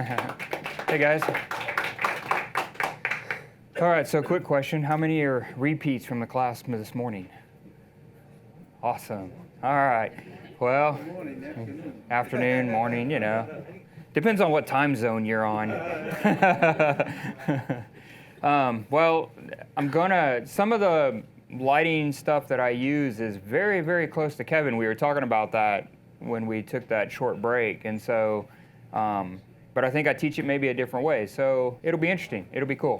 Hey guys. All right, so quick question. How many are repeats from the class this morning? Awesome. All right. Well, afternoon, morning, you know. Depends on what time zone you're on. Well, some of the lighting stuff that I use is very, very close to Kevin. We were talking about that when we took that short break. And so, but I think I teach it maybe a different way. So it'll be interesting. It'll be cool.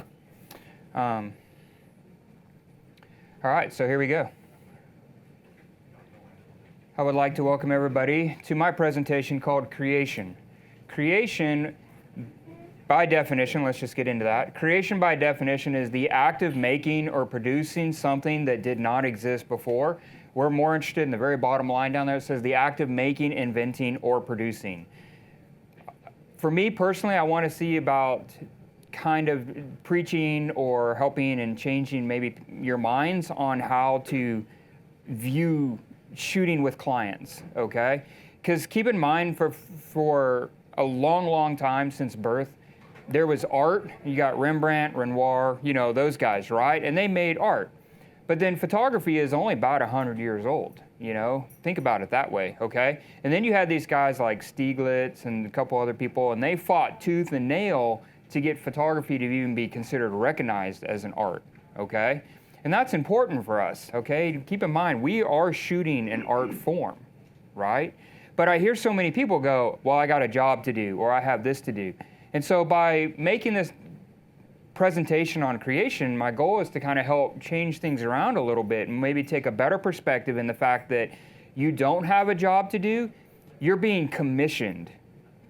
All right, so here we go. I would like to welcome everybody to my presentation called Creation. Creation, by definition, let's just get into that. Creation, by definition, is the act of making or producing something that did not exist before. We're more interested in the very bottom line down there. It says the act of making, inventing, or producing. For me personally, I want to see about kind of preaching or helping and changing maybe your minds on how to view shooting with clients, okay? Because keep in mind, for a long, long time since birth, there was art. You got Rembrandt, Renoir, you know, those guys, right? And they made art. But then photography is only about 100 years old, you know? Think about it that way, okay? And then you had these guys like Stieglitz and a couple other people, and they fought tooth and nail to get photography to even be considered recognized as an art, okay? And that's important for us, okay? Keep in mind, we are shooting an art form, right? But I hear so many people go, well, I got a job to do, or I have this to do. And so by making this presentation on creation, my goal is to kind of help change things around a little bit and maybe take a better perspective in the fact that you don't have a job to do, you're being commissioned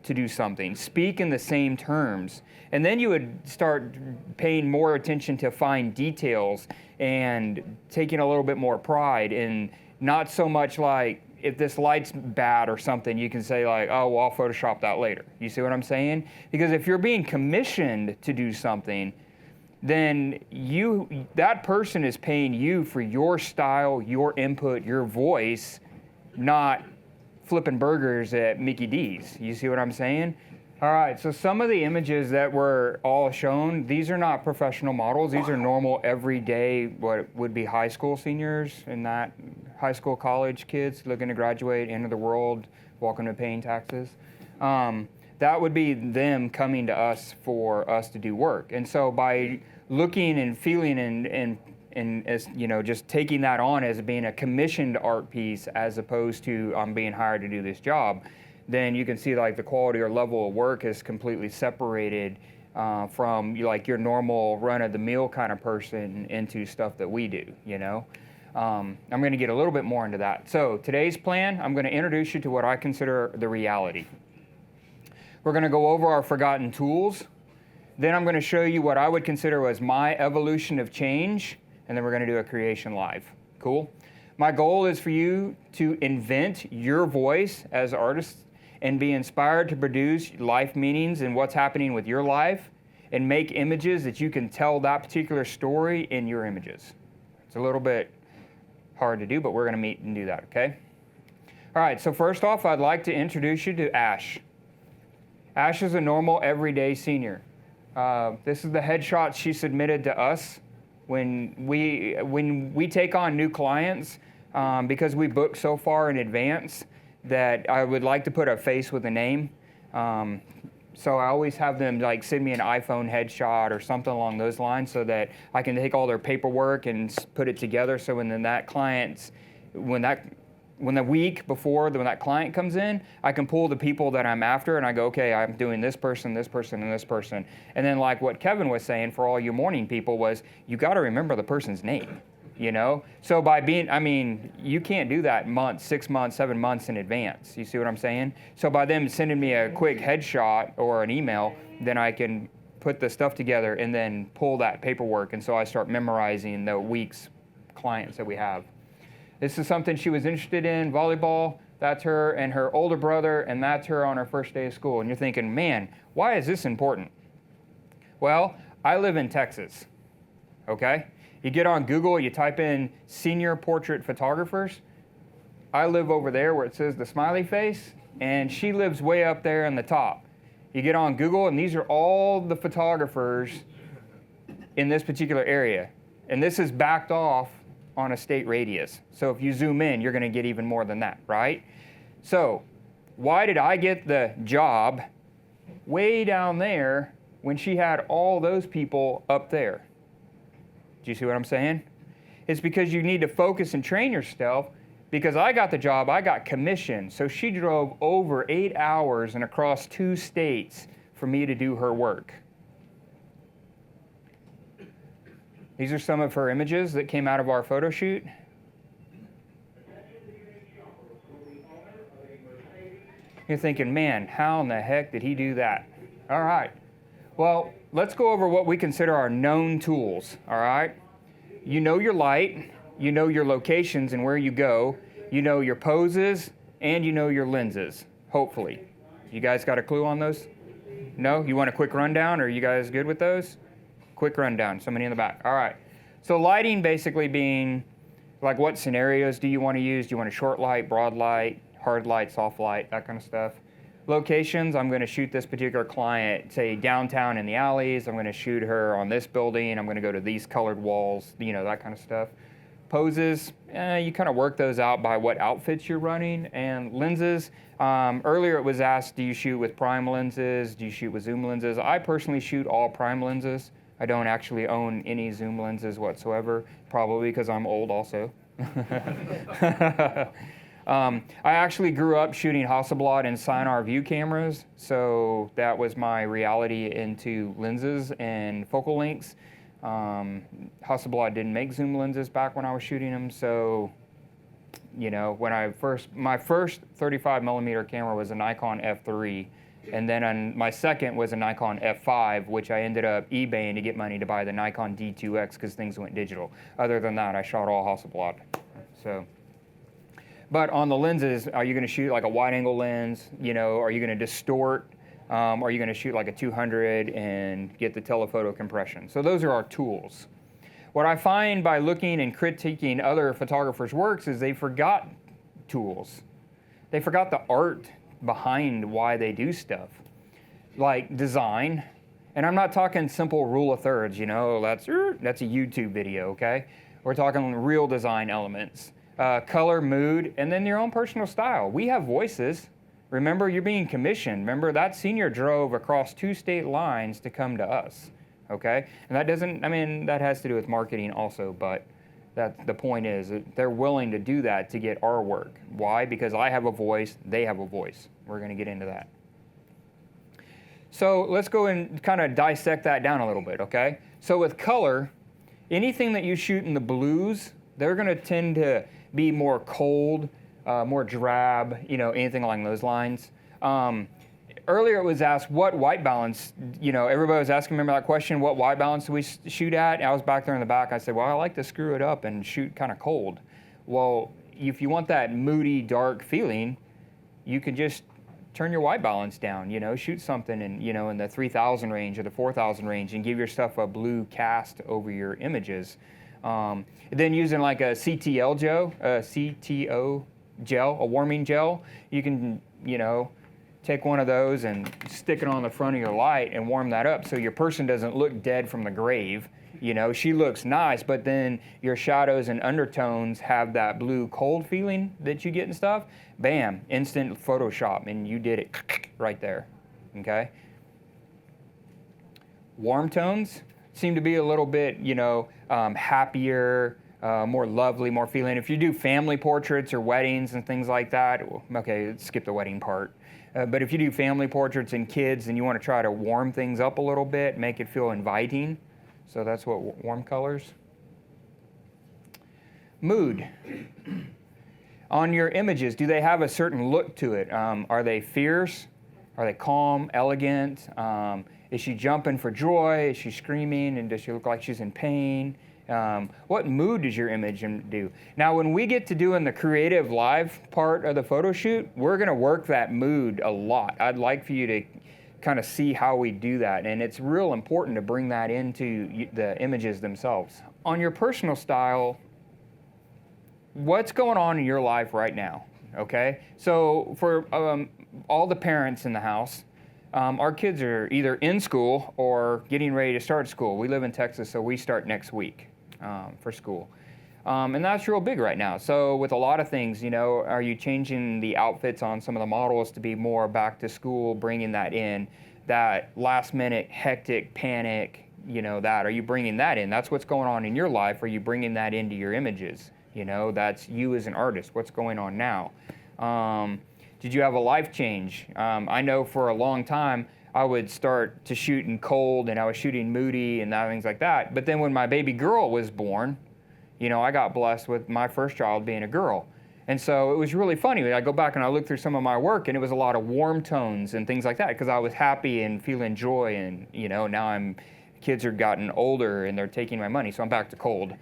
to do something. Speak in the same terms. And then you would start paying more attention to fine details and taking a little bit more pride in not so much like, if this light's bad or something, you can say like, oh, well, I'll Photoshop that later. You see what I'm saying? Because if you're being commissioned to do something, then that person is paying you for your style, your input, your voice, not flipping burgers at Mickey D's. You see what I'm saying? All right, so some of the images that were all shown, these are not professional models. These are normal, everyday, what would be high school seniors and not high school, college kids looking to graduate, enter the world, welcome to paying taxes. That would be them coming to us for us to do work. And so by looking and feeling and as, you know, just taking that on as being a commissioned art piece as opposed to I'm being hired to do this job, then you can see like the quality or level of work is completely separated from like your normal run-of-the-mill kind of person into stuff that we do, you know. I'm going to get a little bit more into that. So today's plan, I'm going to introduce you to what I consider the reality. We're going to go over our forgotten tools. Then I'm going to show you what I would consider was my evolution of change, and then we're going to do a creation live. Cool? My goal is for you to invent your voice as artists and be inspired to produce life meanings and what's happening with your life and make images that you can tell that particular story in your images. It's a little bit hard to do, but we're going to meet and do that, okay? All right, so first off, I'd like to introduce you to Ash. Ash is a normal, everyday senior. This is the headshot she submitted to us when we take on new clients, because we book so far in advance that I would like to put a face with a name. So I always have them like send me an iPhone headshot or something along those lines so that I can take all their paperwork and put it together. So when that week before when that client comes in, I can pull the people that I'm after and I go, okay, I'm doing this person, and this person. And then like what Kevin was saying for all you morning people was, you got to remember the person's name. You know, so by you can't do that months, 6 months, 7 months in advance. You see what I'm saying? So by them sending me a quick headshot or an email, then I can put the stuff together and then pull that paperwork. And so I start memorizing the week's clients that we have. This is something she was interested in, volleyball. That's her and her older brother, and that's her on her first day of school. And you're thinking, man, why is this important? Well, I live in Texas, okay? You get on Google, you type in senior portrait photographers. I live over there where it says the smiley face, and she lives way up there in the top. You get on Google, and these are all the photographers in this particular area. And this is backed off on a state radius. So if you zoom in, you're going to get even more than that, right? So why did I get the job way down there when she had all those people up there? Do you see what I'm saying? It's because you need to focus and train yourself. Because I got the job, I got commission. So she drove over 8 hours and across 2 states for me to do her work. These are some of her images that came out of our photo shoot. You're thinking, man, how in the heck did he do that? All right. Well, let's go over what we consider our known tools, all right? You know your light. You know your locations and where you go. You know your poses, and you know your lenses, hopefully. You guys got a clue on those? No? You want a quick rundown? Are you guys good with those? Quick rundown. Somebody in the back. All right. So lighting basically being, like, what scenarios do you want to use? Do you want a short light, broad light, hard light, soft light, that kind of stuff? Locations, I'm going to shoot this particular client, say, downtown in the alleys. I'm going to shoot her on this building. I'm going to go to these colored walls, you know, that kind of stuff. Poses, you kind of work those out by what outfits you're running. And lenses, earlier it was asked, do you shoot with prime lenses? Do you shoot with zoom lenses? I personally shoot all prime lenses. I don't actually own any zoom lenses whatsoever, probably because I'm old also. I actually grew up shooting Hasselblad and Sinar view cameras, so that was my reality into lenses and focal lengths. Hasselblad didn't make zoom lenses back when I was shooting them, so, you know, when my first 35 millimeter camera was a Nikon F3, and then my second was a Nikon F5, which I ended up eBaying to get money to buy the Nikon D2X because things went digital. Other than that, I shot all Hasselblad. So. But on the lenses, are you going to shoot like a wide angle lens? You know, are you going to distort? Are you going to shoot like a 200 and get the telephoto compression? So those are our tools. What I find by looking and critiquing other photographers' works is they forgot tools. They forgot the art behind why they do stuff. Like design. And I'm not talking simple rule of thirds, you know, that's a YouTube video, okay? We're talking real design elements. Color, mood, and then your own personal style. We have voices. Remember, you're being commissioned. Remember, that senior drove across 2 state lines to come to us, okay? And that doesn't, I mean, that has to do with marketing also, but the point is that they're willing to do that to get our work. Why? Because I have a voice, they have a voice. We're going to get into that. So let's go and kind of dissect that down a little bit, okay? So with color, anything that you shoot in the blues, they're going to tend to be more cold, more drab, you know, anything along those lines. Earlier it was asked what white balance, you know, everybody was asking, remember that question, what white balance do we shoot at? I was back there in the back, I said, well, I like to screw it up and shoot kind of cold. Well, if you want that moody, dark feeling, you could just turn your white balance down, you know, shoot something in, you know, in the 3,000 range or the 4,000 range and give yourself a blue cast over your images. Then using like a CTO gel, a warming gel, you can, you know, take one of those and stick it on the front of your light and warm that up so your person doesn't look dead from the grave. You know, she looks nice, but then your shadows and undertones have that blue cold feeling that you get and stuff. Bam, instant Photoshop, and you did it right there, okay? Warm tones seem to be a little bit, you know, happier, more lovely, more feeling. If you do family portraits or weddings and things like that, okay, skip the wedding part. But if you do family portraits and kids and you want to try to warm things up a little bit, make it feel inviting, so that's what warm colors. Mood. On your images, do they have a certain look to it? Are they fierce? Are they calm, elegant? Is she jumping for joy? Is she screaming? And does she look like she's in pain? What mood does your image do? Now, when we get to doing the creative live part of the photo shoot, we're going to work that mood a lot. I'd like for you to kind of see how we do that. And it's real important to bring that into the images themselves. On your personal style, what's going on in your life right now? Okay? So for all the parents in the house, Our kids are either in school or getting ready to start school. We live in Texas, so we start next week for school. And that's real big right now. So with a lot of things, are you changing the outfits on some of the models to be more back to school, bringing that in, that last minute hectic panic, that? Are you bringing that in? That's what's going on in your life. Are you bringing that into your images? That's you as an artist. What's going on now? Did you have a life change? I know for a long time, I would start to shoot in cold, and I was shooting moody and things like that. But then when my baby girl was born, I got blessed with my first child being a girl. And so it was really funny. I go back and I look through some of my work, and it was a lot of warm tones and things like that because I was happy and feeling joy. And, now kids are gotten older and they're taking my money, so I'm back to cold.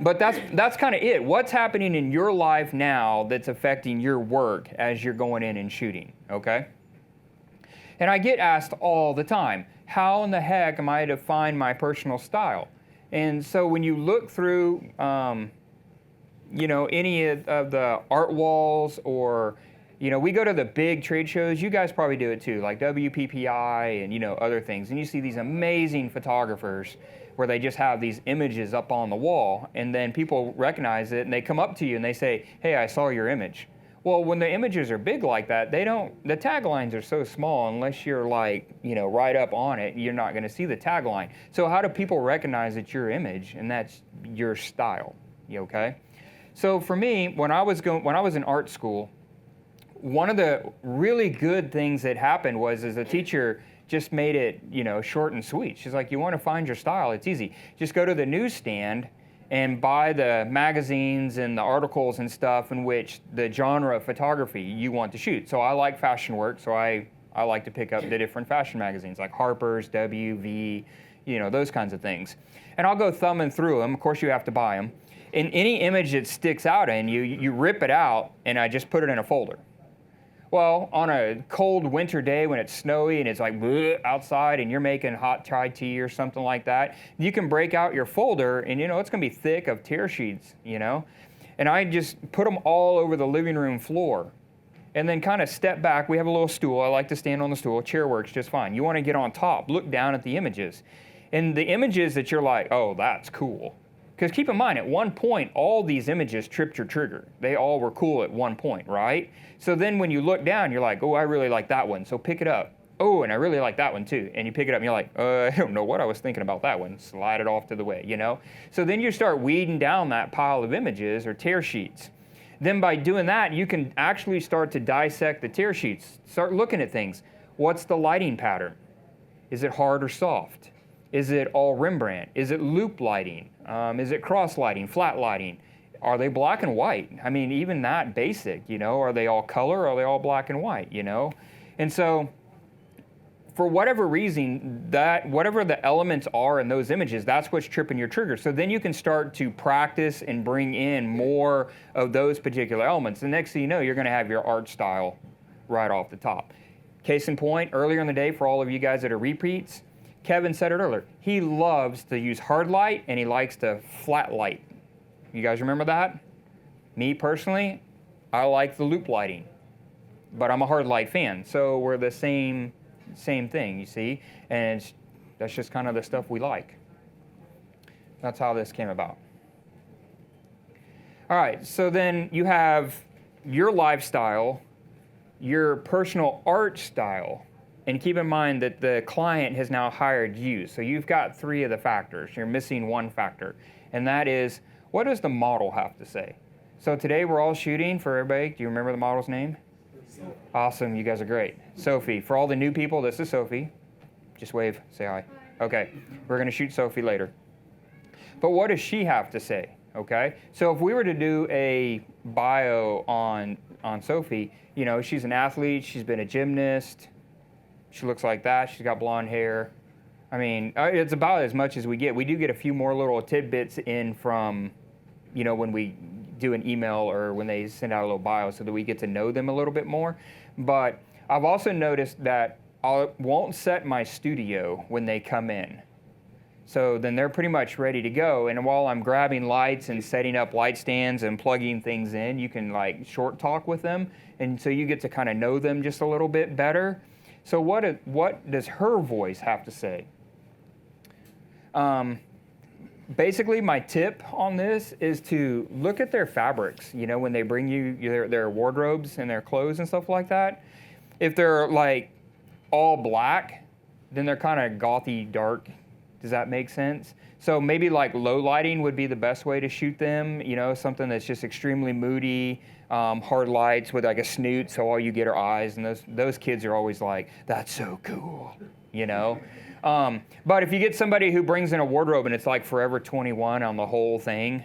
But that's kind of it. What's happening in your life now that's affecting your work as you're going in and shooting, okay? And I get asked all the time, how in the heck am I to find my personal style? And so when you look through, any of the art walls or, we go to the big trade shows. You guys probably do it too, like WPPI and, other things. And you see these amazing photographers where they just have these images up on the wall, and then people recognize it and they come up to you and they say, hey, I saw your image. Well, when the images are big like that, the taglines are so small, unless you're like, right up on it, you're not gonna see the tagline. So how do people recognize it's your image and that's your style, okay? So for me, when I was in art school, one of the really good things that happened was as a teacher just made it, short and sweet. She's like, you want to find your style, it's easy. Just go to the newsstand and buy the magazines and the articles and stuff in which the genre of photography you want to shoot. So I like fashion work, so I like to pick up the different fashion magazines like Harper's, WV, those kinds of things. And I'll go thumbing through them. Of course, you have to buy them. And any image that sticks out in you, you rip it out, and I just put it in a folder. Well, on a cold winter day when it's snowy and it's like outside and you're making hot chai tea or something like that, you can break out your folder and it's going to be thick of tear sheets, And I just put them all over the living room floor and then kind of step back. We have a little stool. I like to stand on the stool. Chair works just fine. You want to get on top, look down at the images. And the images that you're like, oh, that's cool. Because keep in mind, at one point, all these images tripped your trigger. They all were cool at one point, right? So then when you look down, you're like, oh, I really like that one, so pick it up. Oh, and I really like that one too. And you pick it up and you're like, I don't know what I was thinking about that one. Slide it off to the way, So then you start weeding down that pile of images or tear sheets. Then by doing that, you can actually start to dissect the tear sheets. Start looking at things. What's the lighting pattern? Is it hard or soft? Is it all Rembrandt? Is it loop lighting? Is it cross lighting, flat lighting? Are they black and white? I mean, even that basic, are they all color or are they all black and white, And so for whatever reason, whatever the elements are in those images, that's what's tripping your trigger. So then you can start to practice and bring in more of those particular elements. The next thing you know, you're gonna have your art style right off the top. Case in point, earlier in the day, for all of you guys that are repeats, Kevin said it earlier, he loves to use hard light and he likes to flat light. You guys remember that? Me personally, I like the loop lighting, but I'm a hard light fan. So we're the same thing, you see? And that's just kind of the stuff we like. That's how this came about. All right, so then you have your lifestyle, your personal art style, and keep in mind that the client has now hired you. So you've got three of the factors. You're missing one factor, and that is, what does the model have to say? So today we're all shooting for everybody. Do you remember the model's name? Sophie. Awesome, you guys are great. Sophie. For all the new people, this is Sophie. Just wave, say hi. Okay, we're gonna shoot Sophie later. But what does she have to say, okay? So if we were to do a bio on Sophie, she's an athlete, she's been a gymnast, she looks like that, she's got blonde hair. I mean, it's about as much as we get. We do get a few more little tidbits in from, when we do an email or when they send out a little bio so that we get to know them a little bit more. But I've also noticed that I won't set my studio when they come in. So then they're pretty much ready to go. And while I'm grabbing lights and setting up light stands and plugging things in, you can like short talk with them. And so you get to kind of know them just a little bit better. So what does her voice have to say? Basically, my tip on this is to look at their fabrics, you know, when they bring you their wardrobes and their clothes and stuff like that. If they're like all black, then they're kind of gothy dark. Does that make sense? So maybe like low lighting would be the best way to shoot them, you know, something that's just extremely moody, hard lights with like a snoot so all you get are eyes, and those kids are always like, that's so cool, you know? But if you get somebody who brings in a wardrobe and it's like Forever 21 on the whole thing,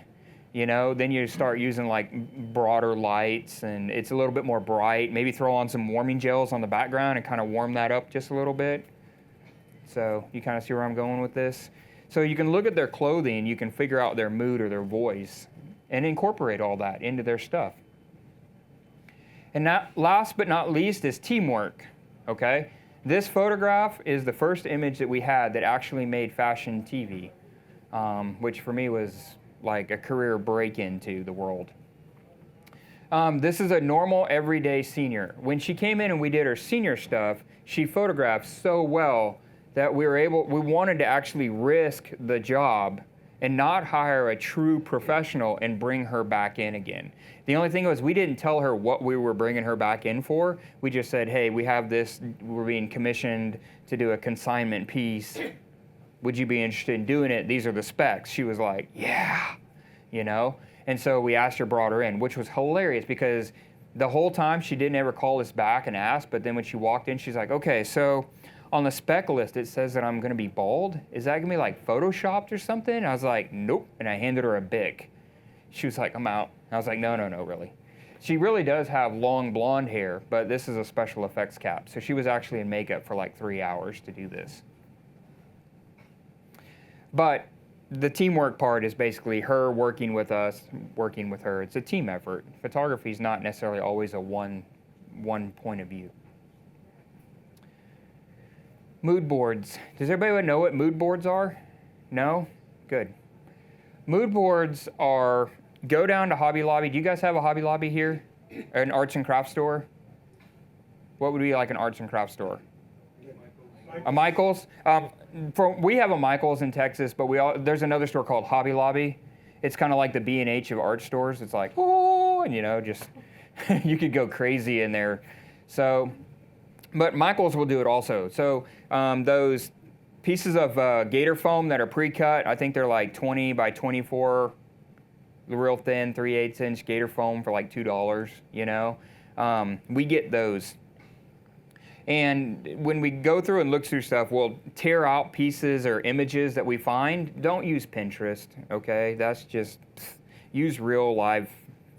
you know, then you start using like broader lights and it's a little bit more bright. Maybe throw on some warming gels on the background and kind of warm that up just a little bit. So you kind of see where I'm going with this. So you can look at their clothing, you can figure out their mood or their voice and incorporate all that into their stuff. And last but not least is teamwork, okay? This photograph is the first image that we had that actually made fashion TV, which for me was like a career break into the world. This is a normal, everyday senior. When she came in and we did her senior stuff, she photographed so well that we wanted to actually risk the job and not hire a true professional and bring her back in again. The only thing was we didn't tell her what we were bringing her back in for. We just said, hey, we have this, we're being commissioned to do a consignment piece. Would you be interested in doing it? These are the specs. She was like, yeah, you know? And so we asked her, brought her in, which was hilarious because the whole time she didn't ever call us back and ask, but then when she walked in, she's like, okay, so on the spec list, it says that I'm gonna be bald. Is that gonna be like photoshopped or something? And I was like, nope. And I handed her a Bic. She was like, I'm out. And I was like, no, really. She really does have long blonde hair, but this is a special effects cap. So she was actually in makeup for like 3 hours to do this. But the teamwork part is basically her working with us, working with her. It's a team effort. Photography is not necessarily always a one point of view. Mood boards. Does everybody know what mood boards are? No? Good. Mood boards are, go down to Hobby Lobby. Do you guys have a Hobby Lobby here? An arts and crafts store? What would be like an arts and crafts store? A Michael's? We have a Michael's in Texas, but there's another store called Hobby Lobby. It's kind of like the B&H of art stores. It's like, oh, and you know, just you could go crazy in there. So, but Michael's will do it also. So those pieces of gator foam that are pre-cut, I think they're like 20 by 24, the real thin 3/8 inch gator foam for like $2, you know. We get those. And when we go through and look through stuff, we'll tear out pieces or images that we find. Don't use Pinterest, okay? That's just, use real live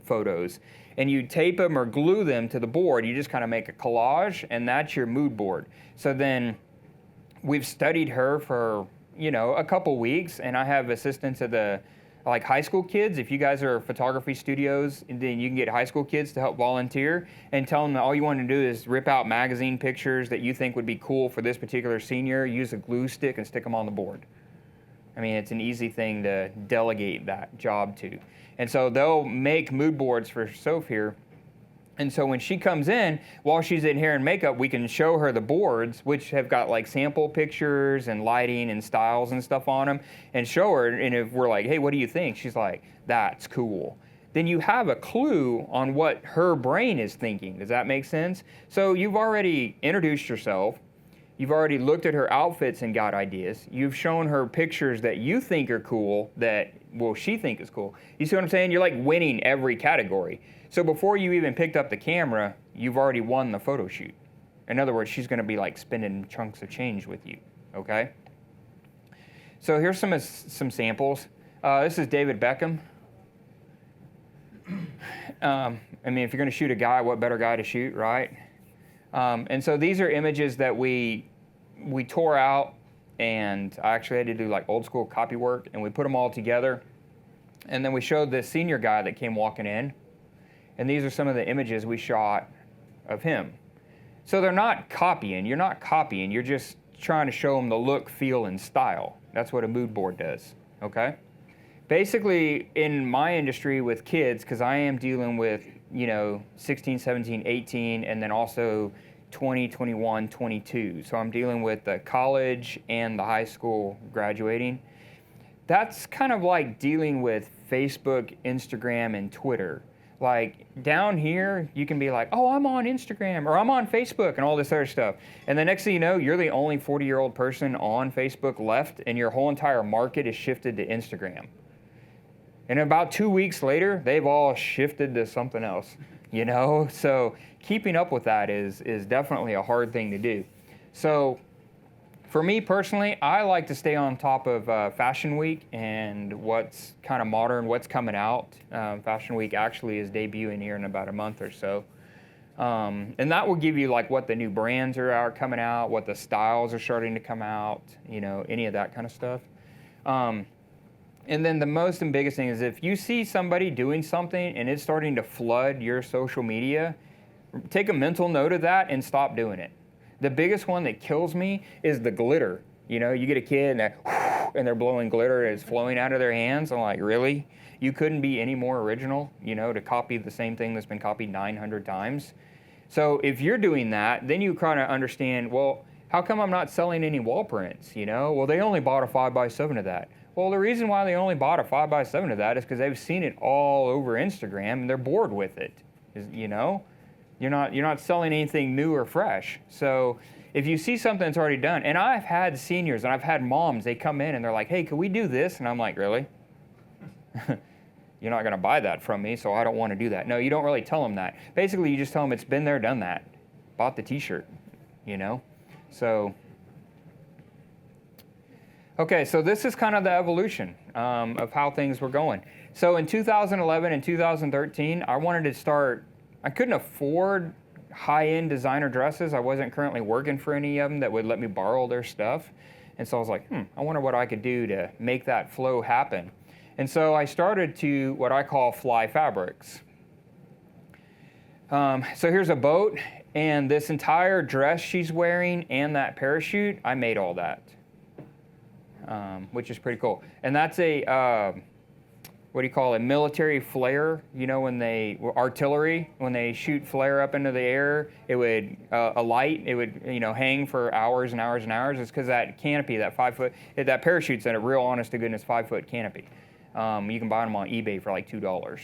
photos. And you tape them or glue them to the board. You just kind of make a collage, and that's your mood board. So then we've studied her for, you know, a couple weeks, and I have assistants at the like high school kids. If you guys are photography studios, then you can get high school kids to help volunteer and tell them that all you want to do is rip out magazine pictures that you think would be cool for this particular senior, use a glue stick and stick them on the board. I mean, it's an easy thing to delegate that job to. And so they'll make mood boards for Soph here. And so when she comes in, while she's in hair and makeup, we can show her the boards, which have got like sample pictures and lighting and styles and stuff on them, and show her. And if we're like, hey, what do you think? She's like, that's cool. Then you have a clue on what her brain is thinking. Does that make sense? So you've already introduced yourself. You've already looked at her outfits and got ideas. You've shown her pictures that you think are cool that, well, she thinks is cool. You see what I'm saying? You're like winning every category. So before you even picked up the camera, you've already won the photo shoot. In other words, she's going to be like spending chunks of change with you, okay? So here's some samples. This is David Beckham. I mean, if you're going to shoot a guy, what better guy to shoot, right? And so these are images that we tore out, and I actually had to do like old school copy work, and we put them all together. And then we showed the senior guy that came walking in. And these are some of the images we shot of him. So they're not copying. You're not copying. You're just trying to show them the look, feel, and style. That's what a mood board does, okay? Basically, in my industry with kids, because I am dealing with, 16, 17, 18, and then also 20, 21, 22. So I'm dealing with the college and the high school graduating. That's kind of like dealing with Facebook, Instagram, and Twitter. Like down here, you can be like, oh, I'm on Instagram or I'm on Facebook and all this other stuff. And the next thing you know, you're the only 40-year-old person on Facebook left, and your whole entire market is shifted to Instagram. And about 2 weeks later, they've all shifted to something else, So keeping up with that is definitely a hard thing to do. So for me personally, I like to stay on top of Fashion Week and what's kind of modern, what's coming out. Fashion Week actually is debuting here in about a month or so. And that will give you like what the new brands are coming out, what the styles are starting to come out, any of that kind of stuff. And then the most and biggest thing is if you see somebody doing something and it's starting to flood your social media, take a mental note of that and stop doing it. The biggest one that kills me is the glitter. You get a kid and they're blowing glitter and it's flowing out of their hands. I'm like, really? You couldn't be any more original, to copy the same thing that's been copied 900 times. So if you're doing that, then you kind of understand, well, how come I'm not selling any wall prints? Well, they only bought a 5x7 of that. Well, the reason why they only bought a 5x7 of that is because they've seen it all over Instagram and they're bored with it. You're not selling anything new or fresh. So if you see something that's already done, and I've had seniors and I've had moms, they come in and they're like, hey, could we do this? And I'm like, really? You're not going to buy that from me, so I don't want to do that. No, you don't really tell them that. Basically, you just tell them it's been there, done that. Bought the t-shirt, So, okay, so this is kind of the evolution of how things were going. So in 2011 and 2013, I couldn't afford high-end designer dresses. I wasn't currently working for any of them that would let me borrow their stuff. And so I was like, I wonder what I could do to make that flow happen. And so I started to what I call fly fabrics. So here's a boat, and this entire dress she's wearing and that parachute, I made all that, which is pretty cool. And that's a, military flare, artillery, when they shoot flare up into the air, it would, a light, it would, hang for hours and hours and hours. It's because that canopy, that that parachute's in a real honest to goodness 5-foot canopy. You can buy them on eBay for like $2.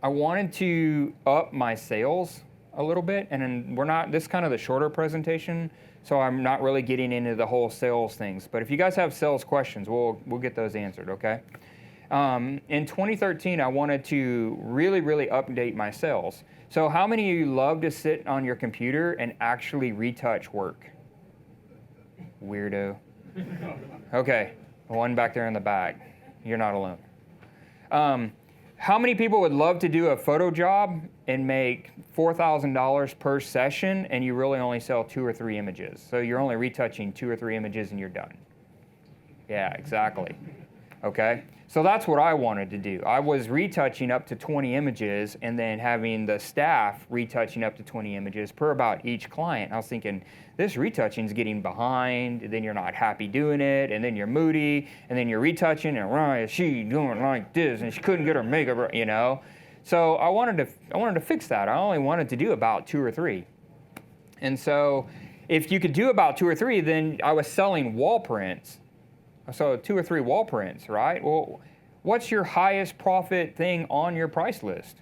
I wanted to up my sales a little bit, and then this is kind of the shorter presentation, so I'm not really getting into the whole sales things. But if you guys have sales questions, we'll get those answered, okay? In 2013, I wanted to really, really update my sales. So how many of you love to sit on your computer and actually retouch work? Weirdo. Okay, one back there in the back. You're not alone. How many people would love to do a photo job and make $4,000 per session, and you really only sell 2 or 3 images? So you're only retouching 2 or 3 images and you're done. Yeah, exactly. Okay? So that's what I wanted to do. I was retouching up to 20 images and then having the staff retouching up to 20 images per about each client. I was thinking, this retouching is getting behind, and then you're not happy doing it, and then you're moody, and then you're retouching, and right, she doing like this, and she couldn't get her makeup right, So I wanted to fix that. I only wanted to do about 2 or 3. And so if you could do about 2 or 3, then I was selling wall prints. So 2 or 3 wall prints, right? Well, what's your highest profit thing on your price list?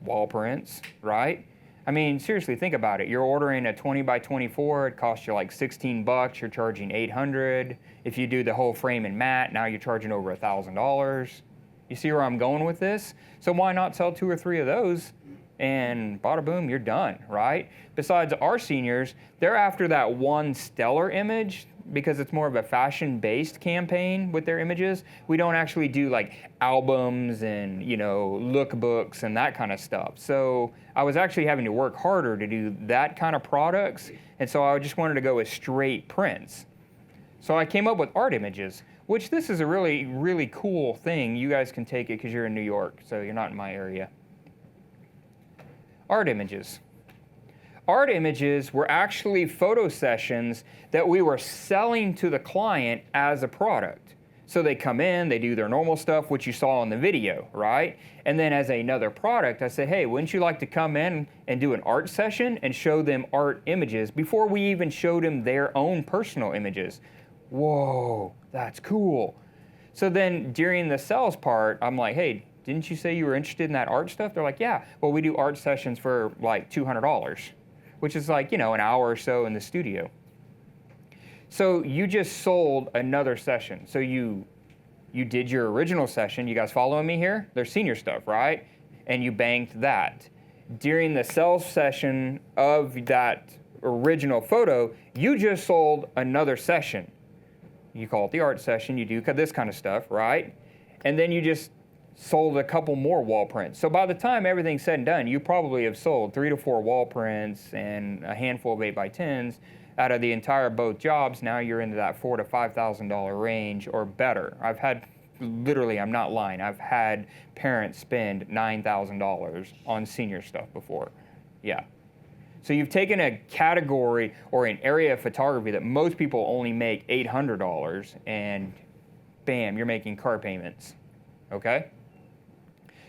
Wall prints, right? I mean, seriously, think about it. You're ordering a 20 by 24, it costs you like $16, you're charging $800. If you do the whole frame and mat, now you're charging over $1,000. You see where I'm going with this? So why not sell 2 or 3 of those and bada boom, you're done, right? Besides, our seniors, they're after that one stellar image because it's more of a fashion-based campaign with their images. We don't actually do like albums and, lookbooks and that kind of stuff. So I was actually having to work harder to do that kind of products, and so I just wanted to go with straight prints. So I came up with art images, which this is a really, really cool thing. You guys can take it because you're in New York, so you're not in my area. Art images. art images were actually photo sessions that we were selling to the client as a product. So they come in, they do their normal stuff, which you saw in the video, right? And then as another product, I said, hey, wouldn't you like to come in and do an art session and show them art images before we even showed them their own personal images? Whoa, that's cool. So then during the sales part, I'm like, hey, didn't you say you were interested in that art stuff? They're like, yeah, well, we do art sessions for like $200, which is like, an hour or so in the studio. So you just sold another session. So you did your original session. You guys following me here? There's senior stuff, right? And you banked that. During the sales session of that original photo, you just sold another session. You call it the art session. You do this kind of stuff, right? And then you just sold a couple more wall prints. So by the time everything's said and done, you probably have sold 3 to 4 wall prints and a handful of 8x10s. Out of the entire both jobs, now you're into that $4,000 to $5,000 range or better. I've had, literally, I'm not lying, I've had parents spend $9,000 on senior stuff before. Yeah. So you've taken a category or an area of photography that most people only make $800, and bam, you're making car payments. Okay?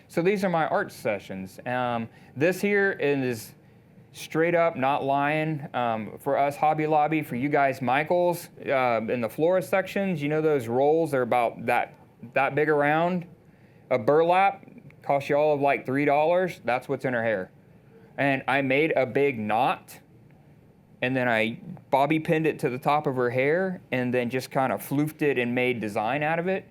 So these are my art sessions. This here is straight up, not lying. For us, Hobby Lobby, for you guys, Michaels, in the florist sections, you know those rolls, they're about that big around? A burlap costs you all of like $3. That's what's in her hair. And I made a big knot, and then I bobby pinned it to the top of her hair, and then just kind of floofed it and made design out of it.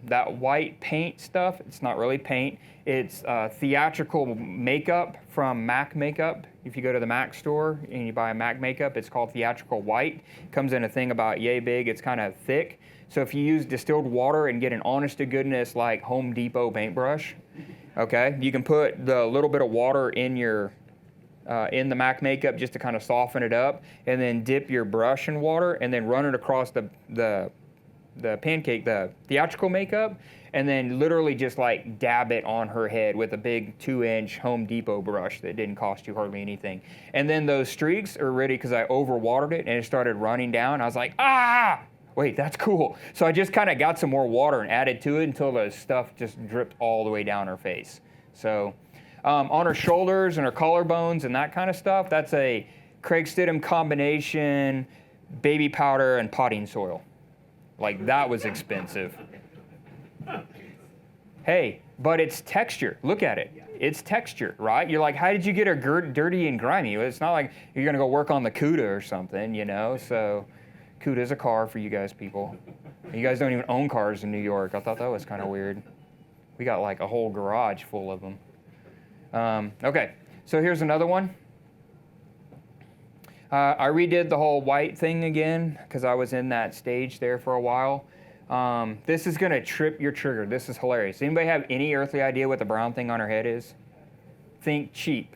That white paint stuff, it's not really paint. It's theatrical makeup from MAC Makeup. If you go to the MAC store and you buy a MAC makeup, it's called theatrical white. It comes in a thing about yay big. It's kind of thick. So if you use distilled water and get an honest to goodness like Home Depot paintbrush, okay, you can put the little bit of water in your in the MAC makeup just to kind of soften it up, and then dip your brush in water and then run it across the theatrical makeup, and then literally just like dab it on her head with a big 2-inch Home Depot brush that didn't cost you hardly anything. And then those streaks are ready because I overwatered it and it started running down. I was like, wait, that's cool. So I just kind of got some more water and added to it until the stuff just dripped all the way down her face. So on her shoulders and her collarbones and that kind of stuff, that's a Craig Stidham combination, baby powder and potting soil. Like, that was expensive. Hey, but it's texture. Look at it. It's texture, right? You're like, how did you get her dirty and grimy? It's not like you're going to go work on the CUDA or something, So CUDA is a car for you guys people. You guys don't even own cars in New York. I thought that was kind of weird. We got like a whole garage full of them. Okay, so here's another one. I redid the whole white thing again because I was in that stage there for a while. This is going to trip your trigger. This is hilarious. Anybody have any earthly idea what the brown thing on her head is? Think cheap.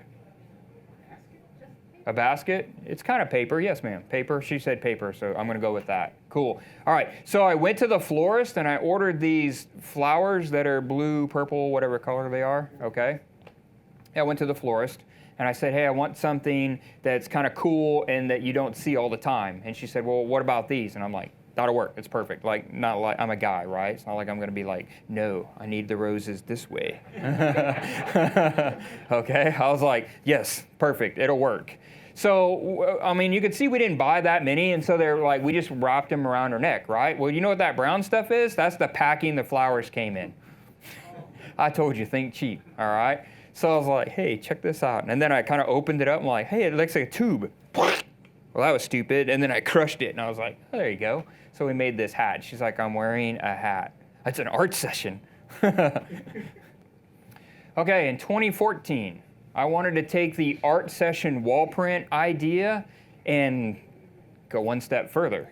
A basket? It's kind of paper. Yes, ma'am. Paper. She said paper, so I'm going to go with that. Cool. All right. So I went to the florist and I ordered these flowers that are blue, purple, whatever color they are. Okay. I went to the florist. And I said, hey, I want something that's kind of cool and that you don't see all the time. And she said, well, what about these? And I'm like, that'll work. It's perfect. Like, not like I'm a guy, right? It's not like I'm going to be like, no, I need the roses this way. Okay. I was like, yes, perfect. It'll work. So, I mean, you could see we didn't buy that many. And so they're like, we just wrapped them around her neck, right? Well, you know what that brown stuff is? That's the packing the flowers came in. I told you, think cheap. All right. So I was like, hey, check this out. And then I kind of opened it up. I'm like, hey, it looks like a tube. Well, that was stupid. And then I crushed it. And I was like, oh, there you go. So we made this hat. She's like, I'm wearing a hat. That's an art session. Okay, in 2014, I wanted to take the art session wall print idea and go one step further.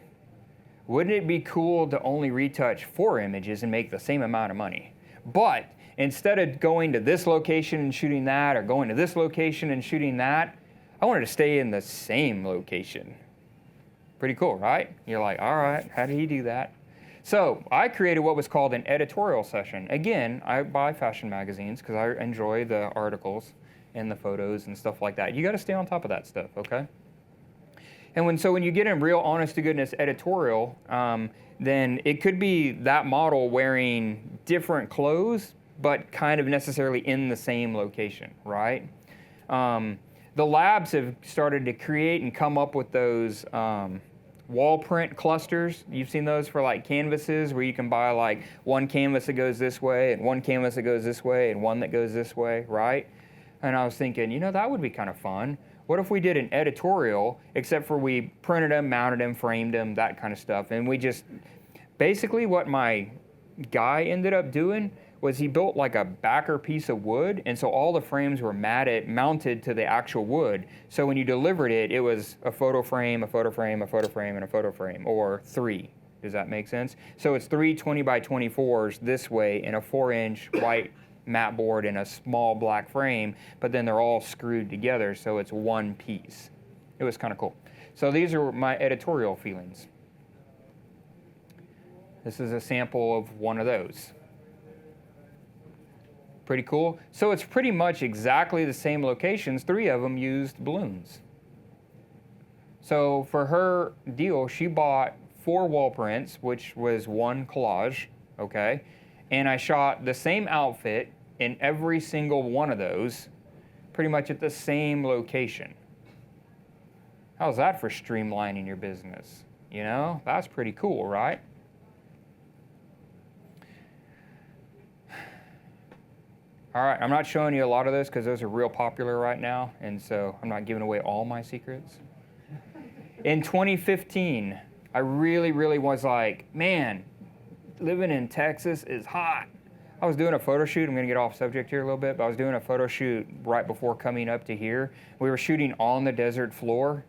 Wouldn't it be cool to only retouch 4 images and make the same amount of money? But instead of going to this location and shooting that, or going to this location and shooting that, I wanted to stay in the same location. Pretty cool, right? You're like, all right, how did he do that? So I created what was called an editorial session. Again, I buy fashion magazines because I enjoy the articles. and the photos and stuff like that. You got to stay on top of that stuff, okay? And when you get in real honest-to-goodness editorial, then it could be that model wearing different clothes, but kind of necessarily in the same location, right? The labs have started to create and come up with those wall print clusters. You've seen those for like canvases where you can buy like one canvas that goes this way and one canvas that goes this way and one that goes this way, right? And I was thinking, that would be kind of fun. What if we did an editorial, except for we printed them, mounted them, framed them, that kind of stuff. And we just, basically what my guy ended up doing was he built like a backer piece of wood, and so all the frames were mounted to the actual wood. So when you delivered it, it was a photo frame, a photo frame, a photo frame, and a photo frame, or 3. Does that make sense? So it's 3 20 by 24s this way in a 4-inch white mat board in a small black frame, but then they're all screwed together, so it's one piece. It was kind of cool. So these are my editorial feelings. This is a sample of one of those. Pretty cool. So it's pretty much exactly the same locations. 3 of them used balloons. So for her deal, she bought 4 wall prints, which was 1 collage, okay? And I shot the same outfit in every single one of those, pretty much at the same location. How's that for streamlining your business? That's pretty cool, right? All right, I'm not showing you a lot of those because those are real popular right now, and so I'm not giving away all my secrets. In 2015, I really, really was like, man, living in Texas is hot. I was doing a photo shoot. I'm going to get off subject here a little bit, but I was doing a photo shoot right before coming up to here. We were shooting on the desert floor.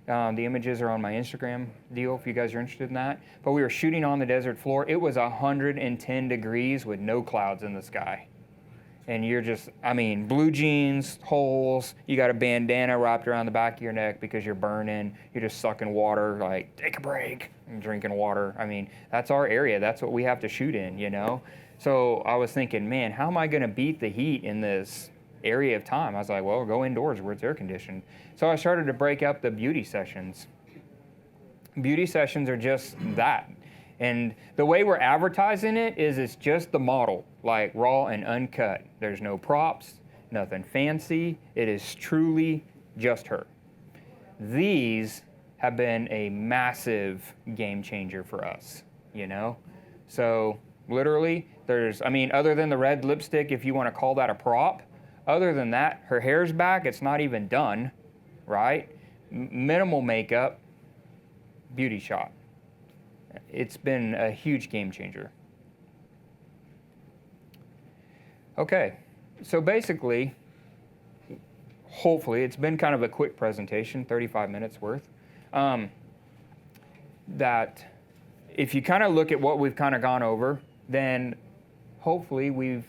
The images are on my Instagram deal if you guys are interested in that. But we were shooting on the desert floor. It was 110 degrees with no clouds in the sky. And you're just, blue jeans, holes, you got a bandana wrapped around the back of your neck because you're burning, you're just sucking water, like, take a break, and drinking water. That's our area. That's what we have to shoot in, So I was thinking, man, how am I going to beat the heat in this area of time? I was like, well, go indoors where it's air conditioned. So I started to break up the beauty sessions. Beauty sessions are just that. And the way we're advertising it is it's just the model, like raw and uncut. There's no props, nothing fancy. It is truly just her. These have been a massive game changer for us, So literally, other than the red lipstick, if you want to call that a prop, other than that, her hair's back. It's not even done, right? Minimal makeup, beauty shot. It's been a huge game changer. Okay, so basically, hopefully, it's been kind of a quick presentation, 35 minutes worth. That if you kind of look at what we've kind of gone over, then hopefully we've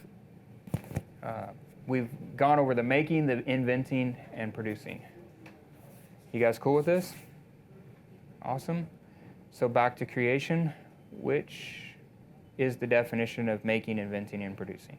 gone over the making, the inventing, and producing. You guys cool with this? Awesome. So back to creation, which is the definition of making, inventing, and producing.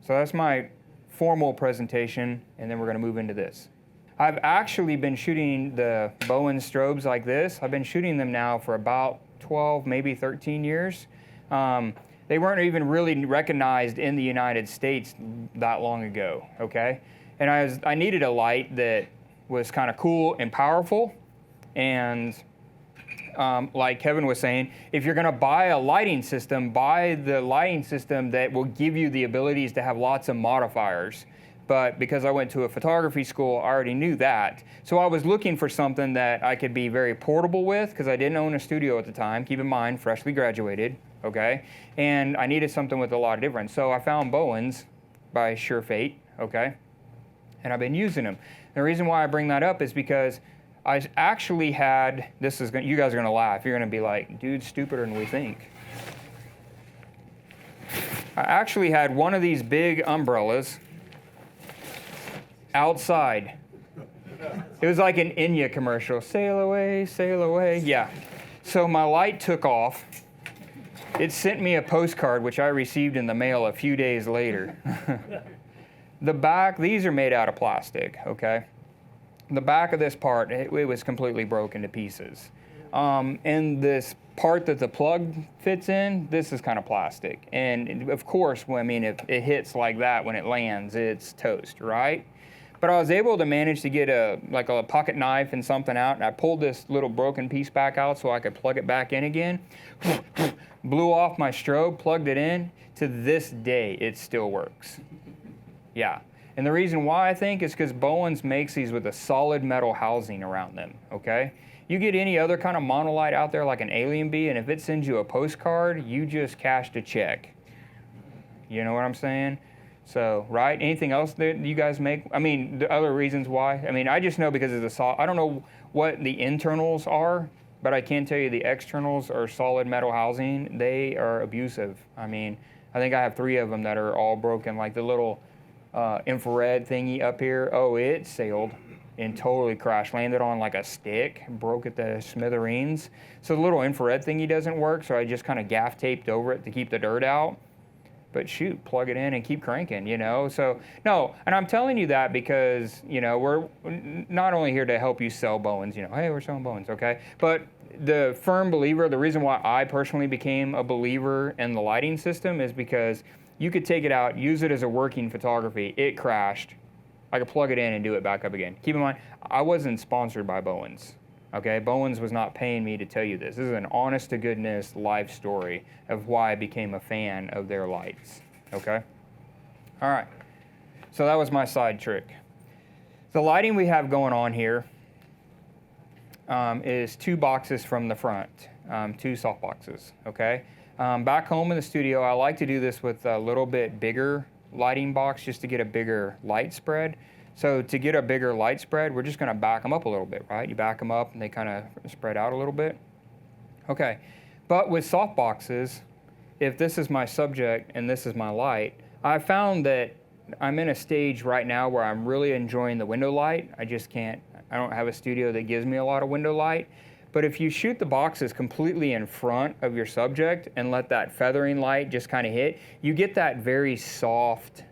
So that's my formal presentation, and then we're going to move into this. I've actually been shooting the Bowen strobes like this. I've been shooting them now for about 12, maybe 13 years. They weren't even really recognized in the United States that long ago, okay? And I needed a light that was kind of cool and powerful, and like Kevin was saying, if you're going to buy a lighting system, buy the lighting system that will give you the abilities to have lots of modifiers. But because I went to a photography school, I already knew that. So I was looking for something that I could be very portable with, because I didn't own a studio at the time. Keep in mind, freshly graduated, okay? And I needed something with a lot of difference. So I found Bowen's by Sure Fate, okay? And I've been using them. The reason why I bring that up is because I actually had, you guys are going to laugh. You're going to be like, dude, stupider than we think. I actually had one of these big umbrellas outside. It was like an Enya commercial. Sail away, sail away. Yeah. So my light took off. It sent me a postcard, which I received in the mail a few days later. The back, these are made out of plastic, okay? The back of this part, it was completely broken to pieces. And this part that the plug fits in, this is kind of plastic. And of course, I mean, if it hits like that when it lands, it's toast, right? But I was able to manage to get a pocket knife and something out, and I pulled this little broken piece back out so I could plug it back in again. Blew off my strobe, plugged it in. To this day, it still works. Yeah. And the reason why I think is because Bowens makes these with a solid metal housing around them, okay? You get any other kind of monolite out there like an alien bee, and if it sends you a postcard, you just cashed a check. You know what I'm saying? So, right? Anything else that you guys make? I mean, the other reasons why? I mean, I just know because of the I don't know what the internals are, but I can tell you the externals are solid metal housing. They are abusive. I mean, I think I have 3 of them that are all broken, like the little infrared thingy up here. Oh, it sailed and totally crash landed on like a stick, broke at the smithereens. So the little infrared thingy doesn't work, so I just kind of gaff taped over it to keep the dirt out. But shoot, plug it in and keep cranking, you know? So, no, and I'm telling you that because, you know, we're not only here to help you sell Bowens, you know, hey, we're selling Bowens, okay? But the firm believer, the reason why I personally became a believer in the lighting system is because you could take it out, use it as a working photography, it crashed, I could plug it in and do it back up again. Keep in mind, I wasn't sponsored by Bowens. Okay, Bowens was not paying me to tell you this. This is an honest-to-goodness life story of why I became a fan of their lights, okay? All right, so that was my side trick. The lighting we have going on here is 2 boxes from the front, 2 soft boxes, okay? Back home in the studio, I like to do this with a little bit bigger lighting box just to get a bigger light spread. So to get a bigger light spread, we're just going to back them up a little bit, right? You back them up and they kind of spread out a little bit. Okay, but with soft boxes, if this is my subject and this is my light, I found that I'm in a stage right now where I'm really enjoying the window light. I don't have a studio that gives me a lot of window light. But if you shoot the boxes completely in front of your subject and let that feathering light just kind of hit, you get that very soft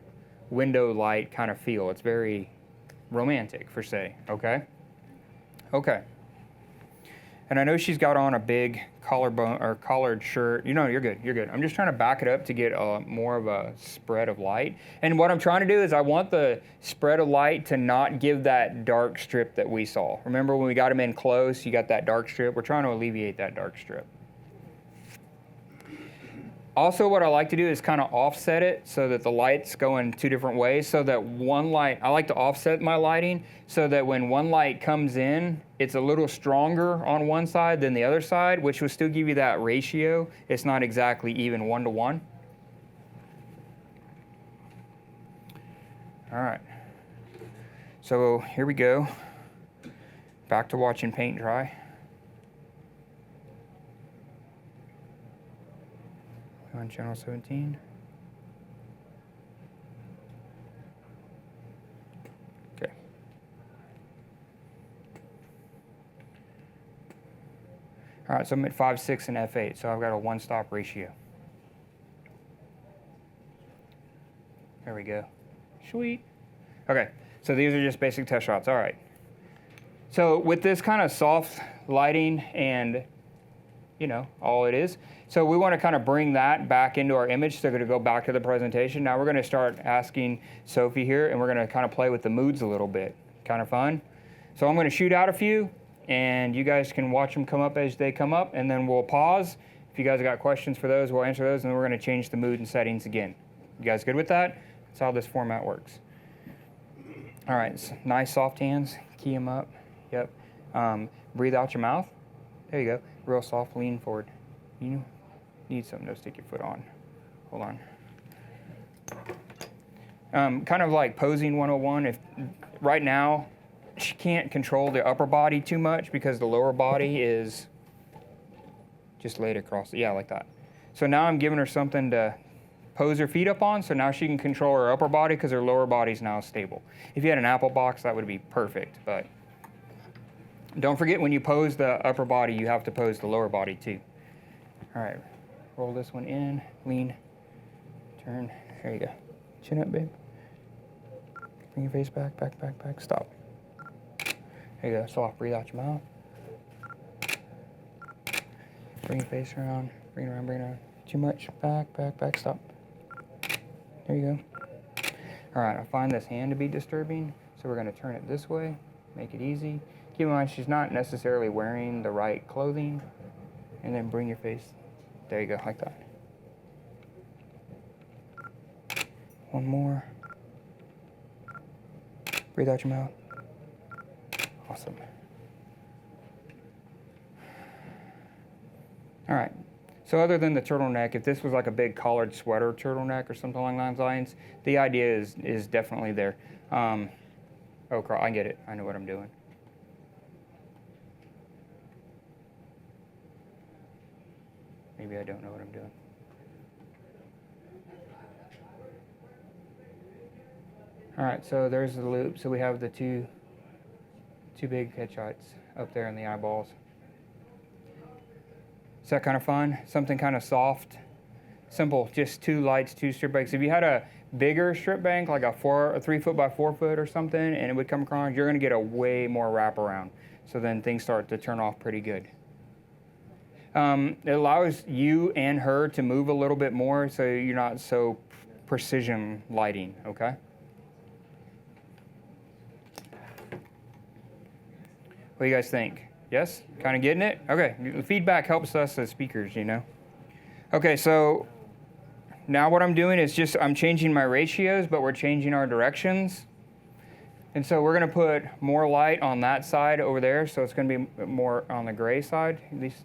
window light kind of feel. It's very romantic, per se, okay? Okay. And I know she's got on a big collared shirt. You know, you're good, you're good. I'm just trying to back it up to get more of a spread of light. And what I'm trying to do is I want the spread of light to not give that dark strip that we saw. Remember when we got them in close, you got that dark strip? We're trying to alleviate that dark strip. Also, what I like to do is kind of offset it so that the lights go in 2 different ways, so that one light, I like to offset my lighting so that when one light comes in, it's a little stronger on one side than the other side, which will still give you that ratio. It's not exactly even 1-to-1. All right. So here we go. Back to watching paint dry. On channel 17. Okay. All right, so I'm at 5.6 and f8, so I've got a 1-stop ratio. There we go. Sweet. Okay, so these are just basic test shots. All right. So with this kind of soft lighting and, you know, all it is, so we want to kind of bring that back into our image. So we're going to go back to the presentation. Now we're going to start asking Sophie here, and we're going to kind of play with the moods a little bit. Kind of fun. So I'm going to shoot out a few, and you guys can watch them come up as they come up, and then we'll pause. If you guys got questions for those, we'll answer those, and then we're going to change the mood and settings again. You guys good with that? That's how this format works. All right, so nice soft hands. Key them up. Yep. Breathe out your mouth. There you go. Real soft, lean forward. You need something to stick your foot on. Hold on. Kind of like posing 101. If right now she can't control the upper body too much because the lower body is just laid across. Yeah, like that. So now I'm giving her something to pose her feet up on, so now she can control her upper body because her lower body's now stable. If you had an apple box, that would be perfect, but don't forget when you pose the upper body, you have to pose the lower body too. All right, roll this one in, lean, turn, there you go. Chin up, babe. Bring your face back, back, back, back. Stop. There you go. Soft. Breathe out your mouth. Bring your face around. Bring it around, bring it around. Too much. Back, back, back. Stop. There you go. All right, I find this hand to be disturbing, so we're going to turn it this way, make it easy. Keep in mind, she's not necessarily wearing the right clothing. And then bring your face. There you go, like that. One more. Breathe out your mouth. Awesome. All right. So other than the turtleneck, if this was like a big collared sweater turtleneck or something along those lines, the idea is definitely there. Oh, I get it. I know what I'm doing. Maybe I don't know what I'm doing. All right, so there's the loop. So we have the two big headshots up there in the eyeballs. Is that kind of fun? Something kind of soft, simple, just 2 lights, 2 strip banks. If you had a bigger strip bank, like a 3 foot by 4 foot or something, and it would come across, you're gonna get a way more wraparound. So then things start to turn off pretty good. It allows you and her to move a little bit more, so you're not so precision lighting, okay? What do you guys think? Yes? Kind of getting it? Okay, the feedback helps us as speakers, you know? Okay, so now what I'm doing is just, I'm changing my ratios, but we're changing our directions. And so we're gonna put more light on that side over there, so it's gonna be more on the gray side. These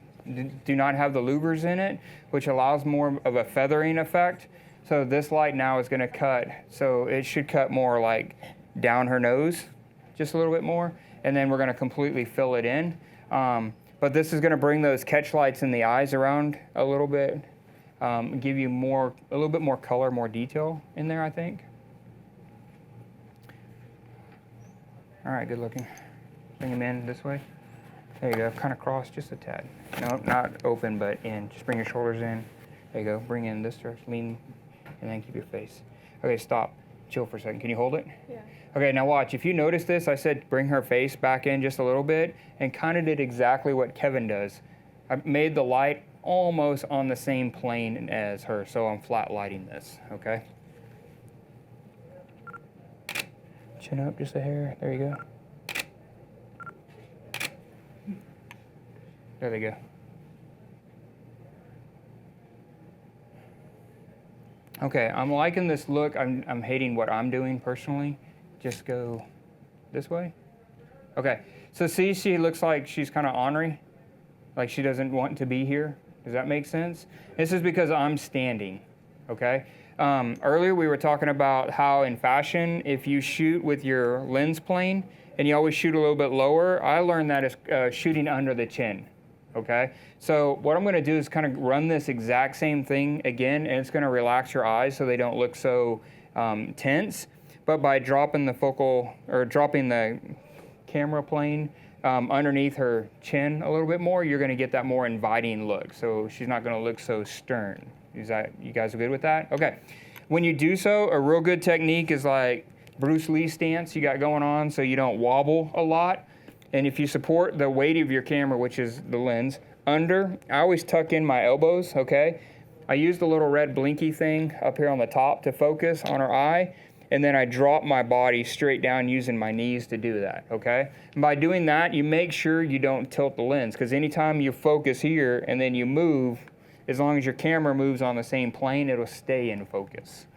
do not have the louvers in it, which allows more of a feathering effect. So this light now is gonna cut, so it should cut more like down her nose, just a little bit more, and then we're gonna completely fill it in. But this is gonna bring those catch lights in the eyes around a little bit, give you a little bit more color, more detail in there, I think. All right, good looking. Bring them in this way. There you go, kind of cross just a tad. No, not open, but in. Just bring your shoulders in. There you go, bring in this direction, lean, and then keep your face. Okay, stop, chill for a second. Can you hold it? Yeah. Okay, now watch. If you notice this, I said bring her face back in just a little bit, and kind of did exactly what Kevin does. I made the light almost on the same plane as her, so I'm flat lighting this, okay? Chin up just a hair, there you go. There they go. Okay, I'm liking this look. I'm hating what I'm doing personally. Just go this way. Okay, so see, she looks like she's kind of ornery, like she doesn't want to be here. Does that make sense? This is because I'm standing, okay? Earlier we were talking about how in fashion, if you shoot with your lens plane and you always shoot a little bit lower, I learned that as shooting under the chin. Okay, so what I'm going to do is kind of run this exact same thing again, and it's going to relax your eyes so they don't look so tense. But by dropping the focal, or dropping the camera plane underneath her chin a little bit more, you're going to get that more inviting look. So she's not going to look so stern. You guys are good with that? Okay. When you do so, a real good technique is like Bruce Lee stance you got going on, so you don't wobble a lot. And if you support the weight of your camera, which is the lens, under, I always tuck in my elbows, okay? I use the little red blinky thing up here on the top to focus on her eye, and then I drop my body straight down using my knees to do that, okay? And by doing that, you make sure you don't tilt the lens, because anytime you focus here and then you move, as long as your camera moves on the same plane, it'll stay in focus,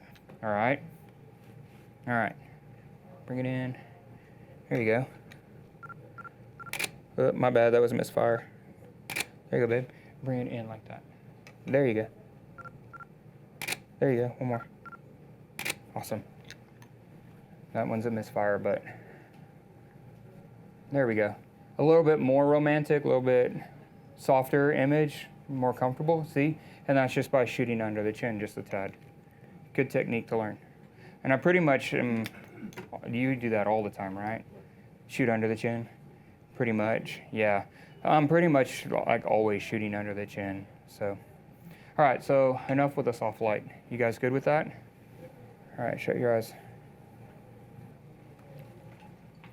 all right? All right, bring it in. There you go. Oh, my bad, that was a misfire. There you go, babe. Bring it in like that. There you go. There you go, one more. Awesome. That one's a misfire, but there we go. A little bit more romantic, a little bit softer image, more comfortable, see? And that's just by shooting under the chin, just a tad. Good technique to learn. And I pretty much, you do that all the time, right? Shoot under the chin? Pretty much, yeah. I'm pretty much like always shooting under the chin, so. All right, so enough with the soft light. You guys good with that? All right, shut your eyes.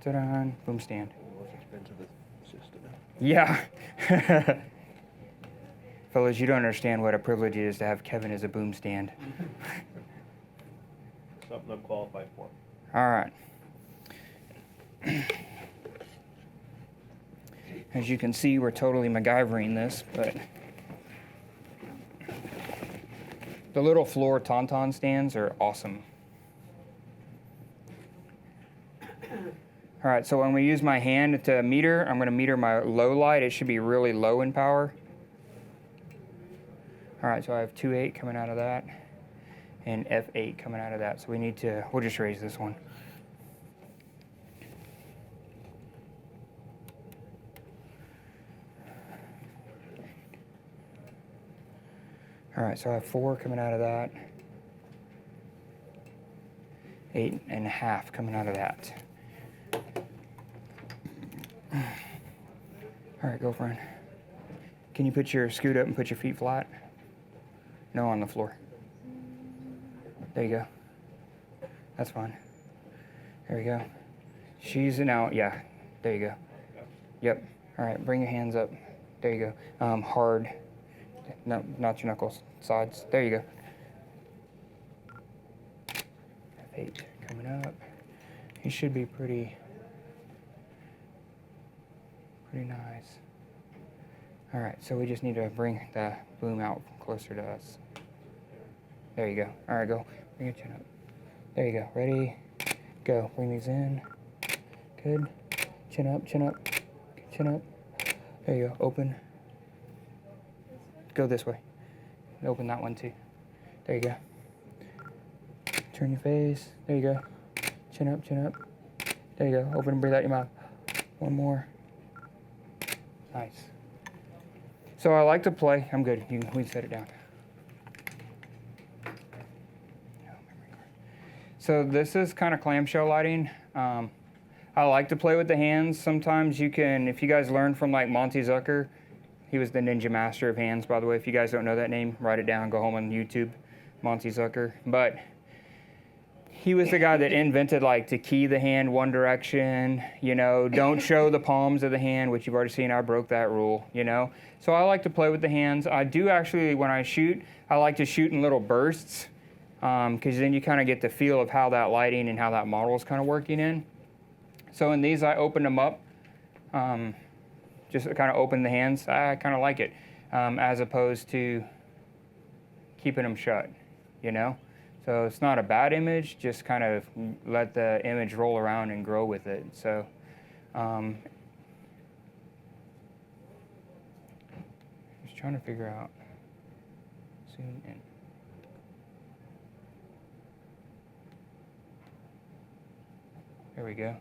Ta-da, boom stand. Most expensive system. Yeah. Fellas, you don't understand what a privilege it is to have Kevin as a boom stand. Something I'm qualified for. All right. As you can see, we're totally MacGyvering this, but the little floor tauntaun stands are awesome. All right, so when we use my hand to meter, I'm going to meter my low light. It should be really low in power. All right, so I have 2.8 coming out of that and F8 coming out of that. So we'll just raise this one. All right, so I have 4 coming out of that. 8.5 coming out of that. All right, girlfriend. Can you scoot up and put your feet flat? No, on the floor. There you go. That's fine. There we go. She's now, yeah, there you go. Yep. All right, bring your hands up. There you go. Hard. No, not your knuckles. Sides. There you go. F8 coming up. He should be pretty nice. All right, so we just need to bring the boom out closer to us. There you go. All right, go. Bring your chin up. There you go. Ready? Go. Bring these in. Good. Chin up, chin up, chin up. There you go. Open. Go this way. Open that one too. There you go. Turn your face. There you go. Chin up, chin up. There you go. Open and breathe out your mouth. One more. Nice. So I like to play. I'm good. We can set it down. So this is kind of clamshell lighting. I like to play with the hands. Sometimes you can, if you guys learn from like Monty Zucker, he was the ninja master of hands, by the way. If you guys don't know that name, write it down, go home on YouTube, Monty Zucker. But he was the guy that invented like to key the hand one direction, don't show the palms of the hand, which you've already seen, I broke that rule, So I like to play with the hands. I do actually, when I shoot, I like to shoot in little bursts, because then you kind of get the feel of how that lighting and how that model is kind of working in. So in these, I opened them up, just kind of open the hands. I kind of like it, as opposed to keeping them shut, So it's not a bad image, just kind of let the image roll around and grow with it. So just trying to figure out, zoom in. There we go.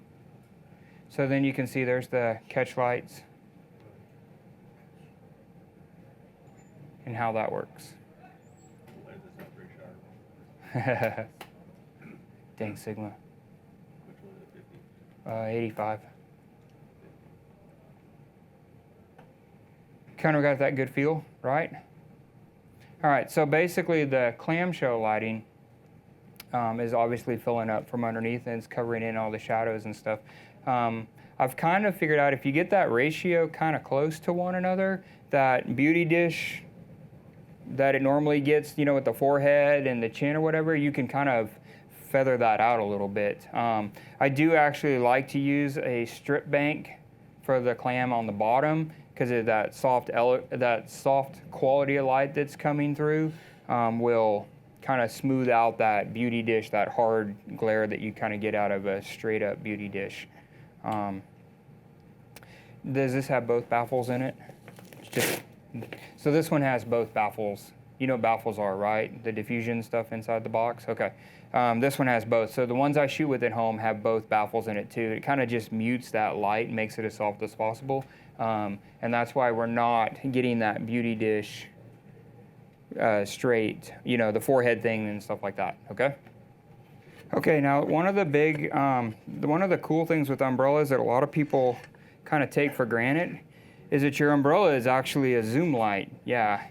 So then you can see there's the catch lights and how that works. Dang Sigma. 85. Kind of got that good feel, right? All right, so basically the clamshell lighting is obviously filling up from underneath and it's covering in all the shadows and stuff. I've kind of figured out if you get that ratio kind of close to one another, that beauty dish that it normally gets, with the forehead and the chin or whatever, you can kind of feather that out a little bit. I do actually like to use a strip bank for the clam on the bottom because of that soft quality of light that's coming through will kind of smooth out that beauty dish, that hard glare that you kind of get out of a straight up beauty dish. Does this have both baffles in it? So this one has both baffles. You know what baffles are, right? The diffusion stuff inside the box? Okay. This one has both. So the ones I shoot with at home have both baffles in it too. It kind of just mutes that light and makes it as soft as possible. And that's why we're not getting that beauty dish straight, the forehead thing and stuff like that, okay? Okay, now one of the cool things with umbrellas that a lot of people kind of take for granted is that your umbrella is actually a zoom light. Yeah.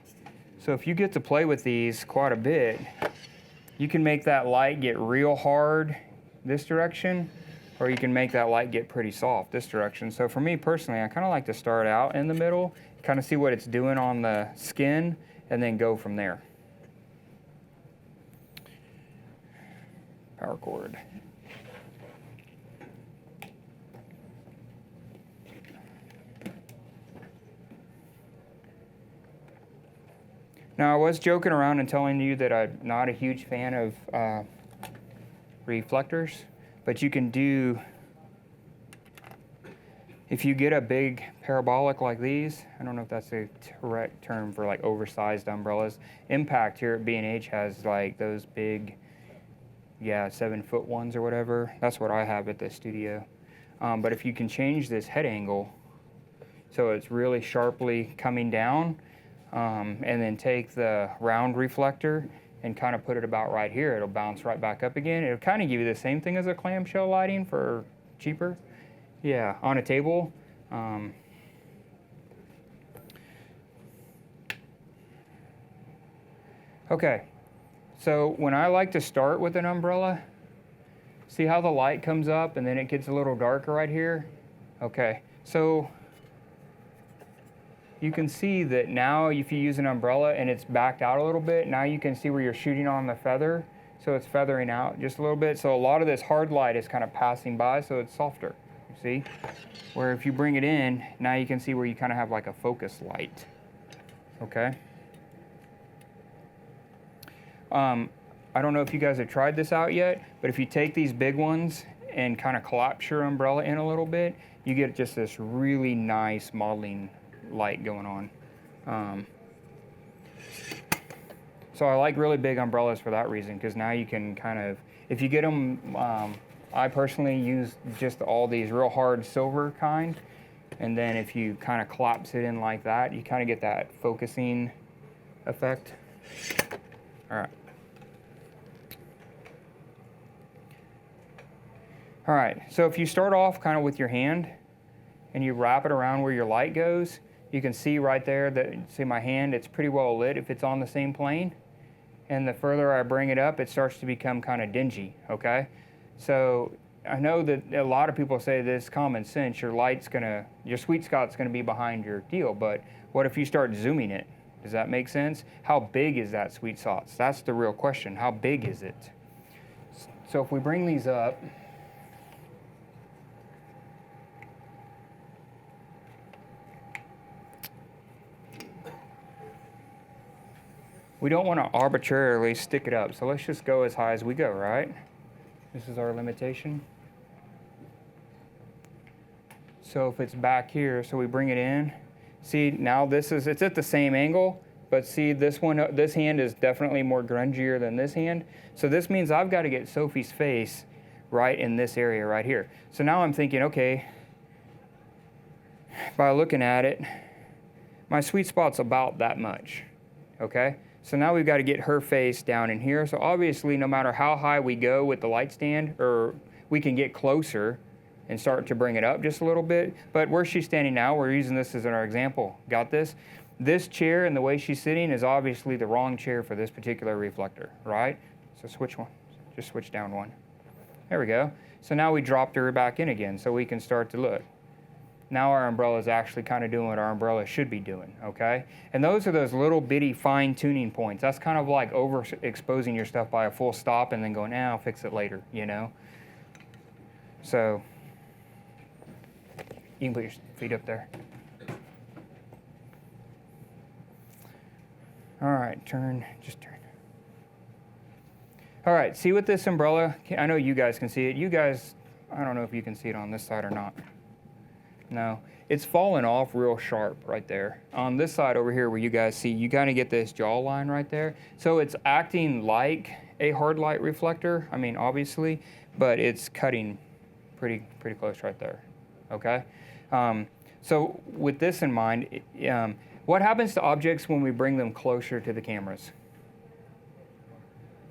So if you get to play with these quite a bit, you can make that light get real hard this direction or you can make that light get pretty soft this direction. So for me personally, I kind of like to start out in the middle, kind of see what it's doing on the skin, and then go from there. Power cord. Now, I was joking around and telling you that I'm not a huge fan of reflectors, but you can do, if you get a big parabolic like these, I don't know if that's the correct term for like oversized umbrellas. Impact here at B&H has like those big, 7-foot ones or whatever. That's what I have at the studio. But if you can change this head angle so it's really sharply coming down, and then take the round reflector and kind of put it about right here, it'll bounce right back up again. It'll kind of give you the same thing as a clamshell lighting for cheaper. Yeah, on a table. Okay, so when I like to start with an umbrella, see how the light comes up and then it gets a little darker right here? Okay, so you can see that now if you use an umbrella and it's backed out a little bit, now you can see where you're shooting on the feather. So it's feathering out just a little bit. So a lot of this hard light is kind of passing by, so it's softer, you see? Where if you bring it in, now you can see where you kind of have like a focus light, okay? I don't know if you guys have tried this out yet, but if you take these big ones and kind of collapse your umbrella in a little bit, you get just this really nice modeling light going on. So I like really big umbrellas for that reason, because now you can kind of, if you get them, I personally use just all these real hard silver kind, and then if you kind of collapse it in like that, you kind of get that focusing effect. All right. All right, so if you start off kind of with your hand and you wrap it around where your light goes, you can see right there that, see my hand, it's pretty well lit if it's on the same plane. And the further I bring it up, it starts to become kind of dingy, okay? So I know that a lot of people say this common sense, your sweet spot's gonna be behind your deal, but what if you start zooming it? Does that make sense? How big is that sweet spot? That's the real question. How big is it? So if we bring these up, we don't want to arbitrarily stick it up, so let's just go as high as we go, right? This is our limitation. So if it's back here, so we bring it in. See, now it's at the same angle, but see this hand is definitely more grungier than this hand. So this means I've got to get Sophie's face right in this area right here. So now I'm thinking, okay, by looking at it, my sweet spot's about that much, okay? So now we've got to get her face down in here. So obviously, no matter how high we go with the light stand, or we can get closer and start to bring it up just a little bit. But where she's standing now, we're using this as our example. Got this? This chair and the way she's sitting is obviously the wrong chair for this particular reflector, right? So switch one, just switch down one. There we go. So now we dropped her back in again so we can start to look. Now our umbrella is actually kind of doing what our umbrella should be doing, okay? And those are those little bitty fine tuning points. That's kind of like overexposing your stuff by a full stop and then going, I'll fix it later, you know? So you can put your feet up there. All right, just turn. All right, see with this umbrella, I know you guys can see it. You guys, I don't know if you can see it on this side or not. No, it's falling off real sharp right there. On this side over here where you guys see, you kind of get this jaw line right there. So it's acting like a hard light reflector, I mean, obviously, but it's cutting pretty close right there, okay? So with this in mind, what happens to objects when we bring them closer to the cameras?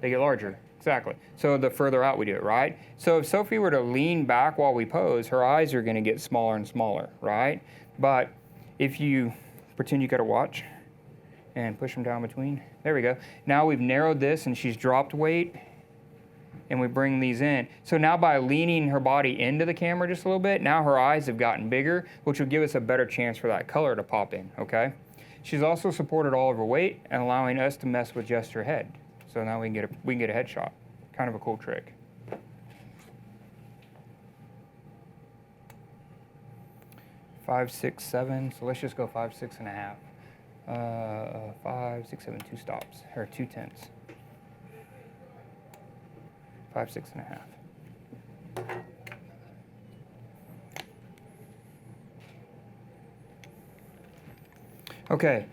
They get larger. Exactly. So the further out we do it, right? So if Sophie were to lean back while we pose, her eyes are going to get smaller and smaller, right? But if you pretend you got a watch and push them down between, there we go. Now we've narrowed this and she's dropped weight. and we bring these in. So now by leaning her body into the camera just a little bit, now her eyes have gotten bigger, which will give us a better chance for that color to pop in, okay? She's also supported all of her weight and allowing us to mess with just her head. So now we can get a headshot. Kind of a cool trick. Five, 6, 7. So let's just go 5, 6 and a half. 5, 6, 7, 2 stops, or 2 tenths. 5, 6 and a half. Okay,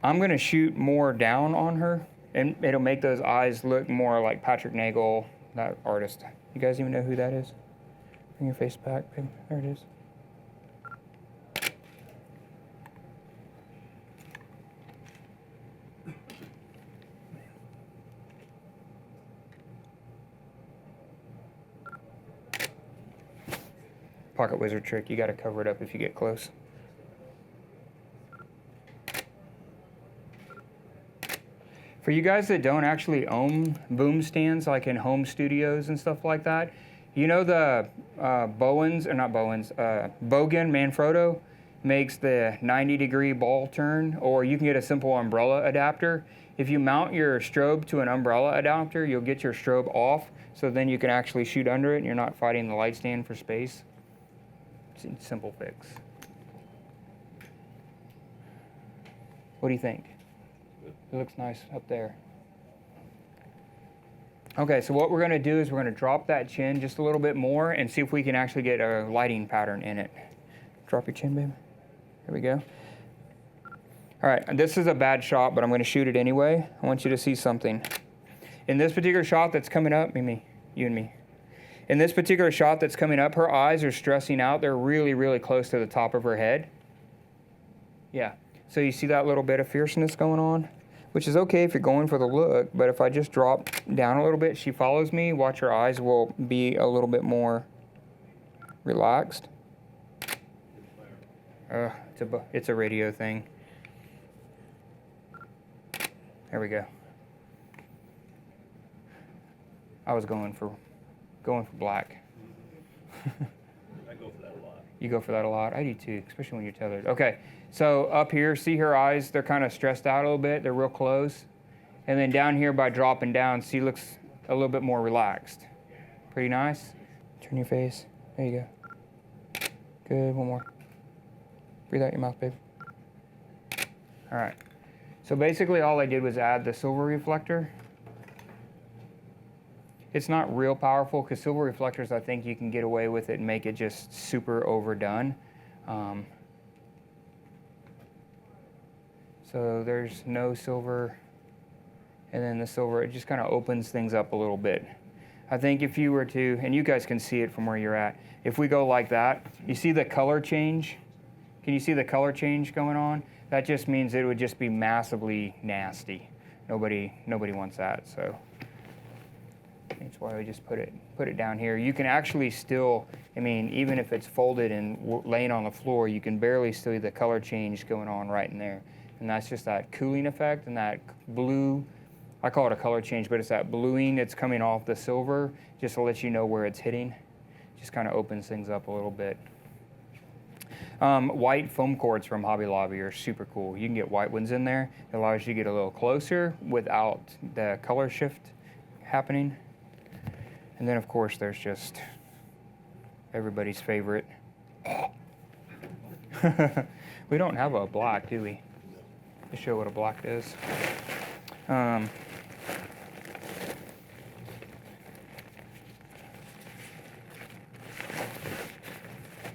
I'm gonna shoot more down on her, and it'll make those eyes look more like Patrick Nagel, that artist. You guys even know who that is? Bring your face back, babe. There it is. Pocket wizard trick, you gotta cover it up if you get close. For you guys that don't actually own boom stands like in home studios and stuff like that, you know the Bogan Manfrotto makes the 90-degree ball turn, or you can get a simple umbrella adapter. If you mount your strobe to an umbrella adapter, you'll get your strobe off, so then you can actually shoot under it and you're not fighting the light stand for space. It's a simple fix. What do you think? It looks nice up there. Okay, so what we're going to do is we're going to drop that chin just a little bit more and see if we can actually get a lighting pattern in it. Drop your chin, babe. Here we go. All right, this is a bad shot, but I'm going to shoot it anyway. I want you to see something. In this particular shot that's coming up, Mimi, you and me. In this particular shot that's coming up, her eyes are stressing out. They're really, really close to the top of her head. Yeah, so you see that little bit of fierceness going on? Which is okay if you're going for the look, but if I just drop down a little bit, she follows me, watch her eyes will be a little bit more relaxed. It's a radio thing. There we go. I was going for black. I go for that a lot. You go for that a lot? I do too, especially when you're tethered. Okay, so up here, see her eyes, they're kind of stressed out a little bit, they're real close. And then down here by dropping down, she looks a little bit more relaxed. Pretty nice. Turn your face, there you go. Good, one more. Breathe out your mouth, babe. All right, so basically all I did was add the silver reflector. It's not real powerful because silver reflectors, I think you can get away with it and make it just super overdone. So there's no silver, and then the silver, it just kind of opens things up a little bit. I think if you were to, and you guys can see it from where you're at, if we go like that, you see the color change? Can you see the color change going on? That just means it would just be massively nasty. Nobody wants that, so. That's why we just put it down here. You can actually still, I mean, even if it's folded and laying on the floor, you can barely still see the color change going on right in there. And that's just that cooling effect and that blue, I call it a color change, but it's that bluing that's coming off the silver just to let you know where it's hitting. Just kind of opens things up a little bit. White foam cords from Hobby Lobby are super cool. You can get white ones in there. It allows you to get a little closer without the color shift happening. And then, of course, there's just everybody's favorite. We don't have a black, do we? To show what a black is.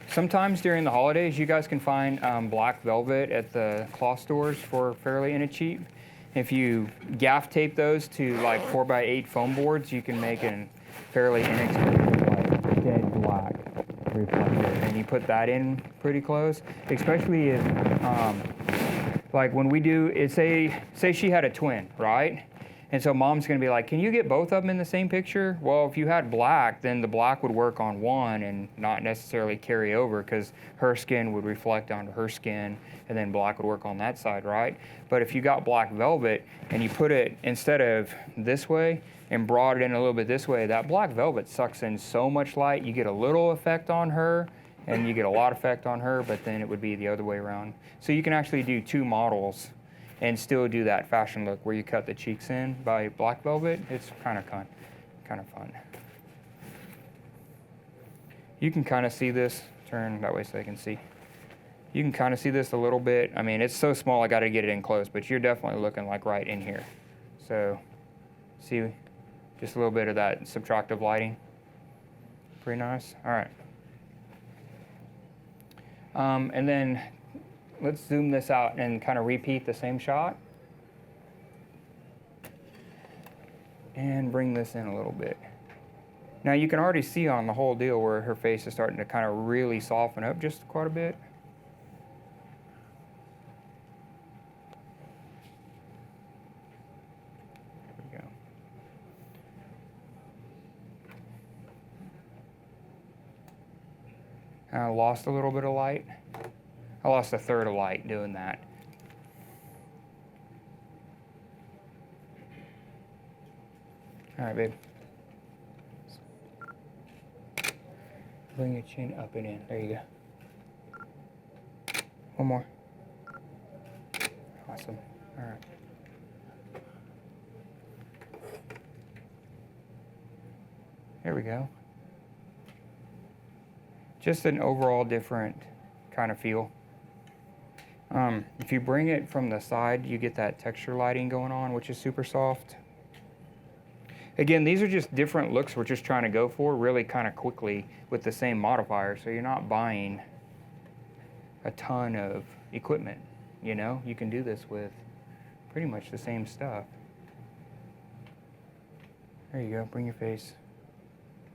Sometimes during the holidays, you guys can find black velvet at the cloth stores for fairly inexpensive. If you gaff tape those to like 4x8 foam boards, you can make a fairly inexpensive, like dead black reflector, and you put that in pretty close. Especially if, like when we do, say she had a twin, right? And so mom's going to be like, can you get both of them in the same picture? Well, if you had black, then the black would work on one and not necessarily carry over, because her skin would reflect onto her skin, and then black would work on that side, right? But if you got black velvet and you put it, instead of this way, and brought it in a little bit this way, that black velvet sucks in so much light, you get a little effect on her, and you get a lot of effect on her, but then it would be the other way around. So you can actually do two models and still do that fashion look where you cut the cheeks in by black velvet. It's kind of fun. You can kind of see this. Turn that way so they can see. You can kind of see this a little bit. I mean, it's so small I got to get it in close, but you're definitely looking like right in here. So see just a little bit of that subtractive lighting. Pretty nice. All right. And then let's zoom this out and kind of repeat the same shot. And bring this in a little bit. Now you can already see on the whole deal where her face is starting to kind of really soften up just quite a bit. There we go. I lost a little bit of light. I lost a third of light doing that. All right, babe. Bring your chin up and in. There you go. One more. Awesome. All right. There we go. Just an overall different kind of feel. If you bring it from the side, you get that texture lighting going on, which is super soft. Again, these are just different looks we're just trying to go for really kind of quickly with the same modifier, so you're not buying a ton of equipment, you know? You can do this with pretty much the same stuff. There you go, bring your face.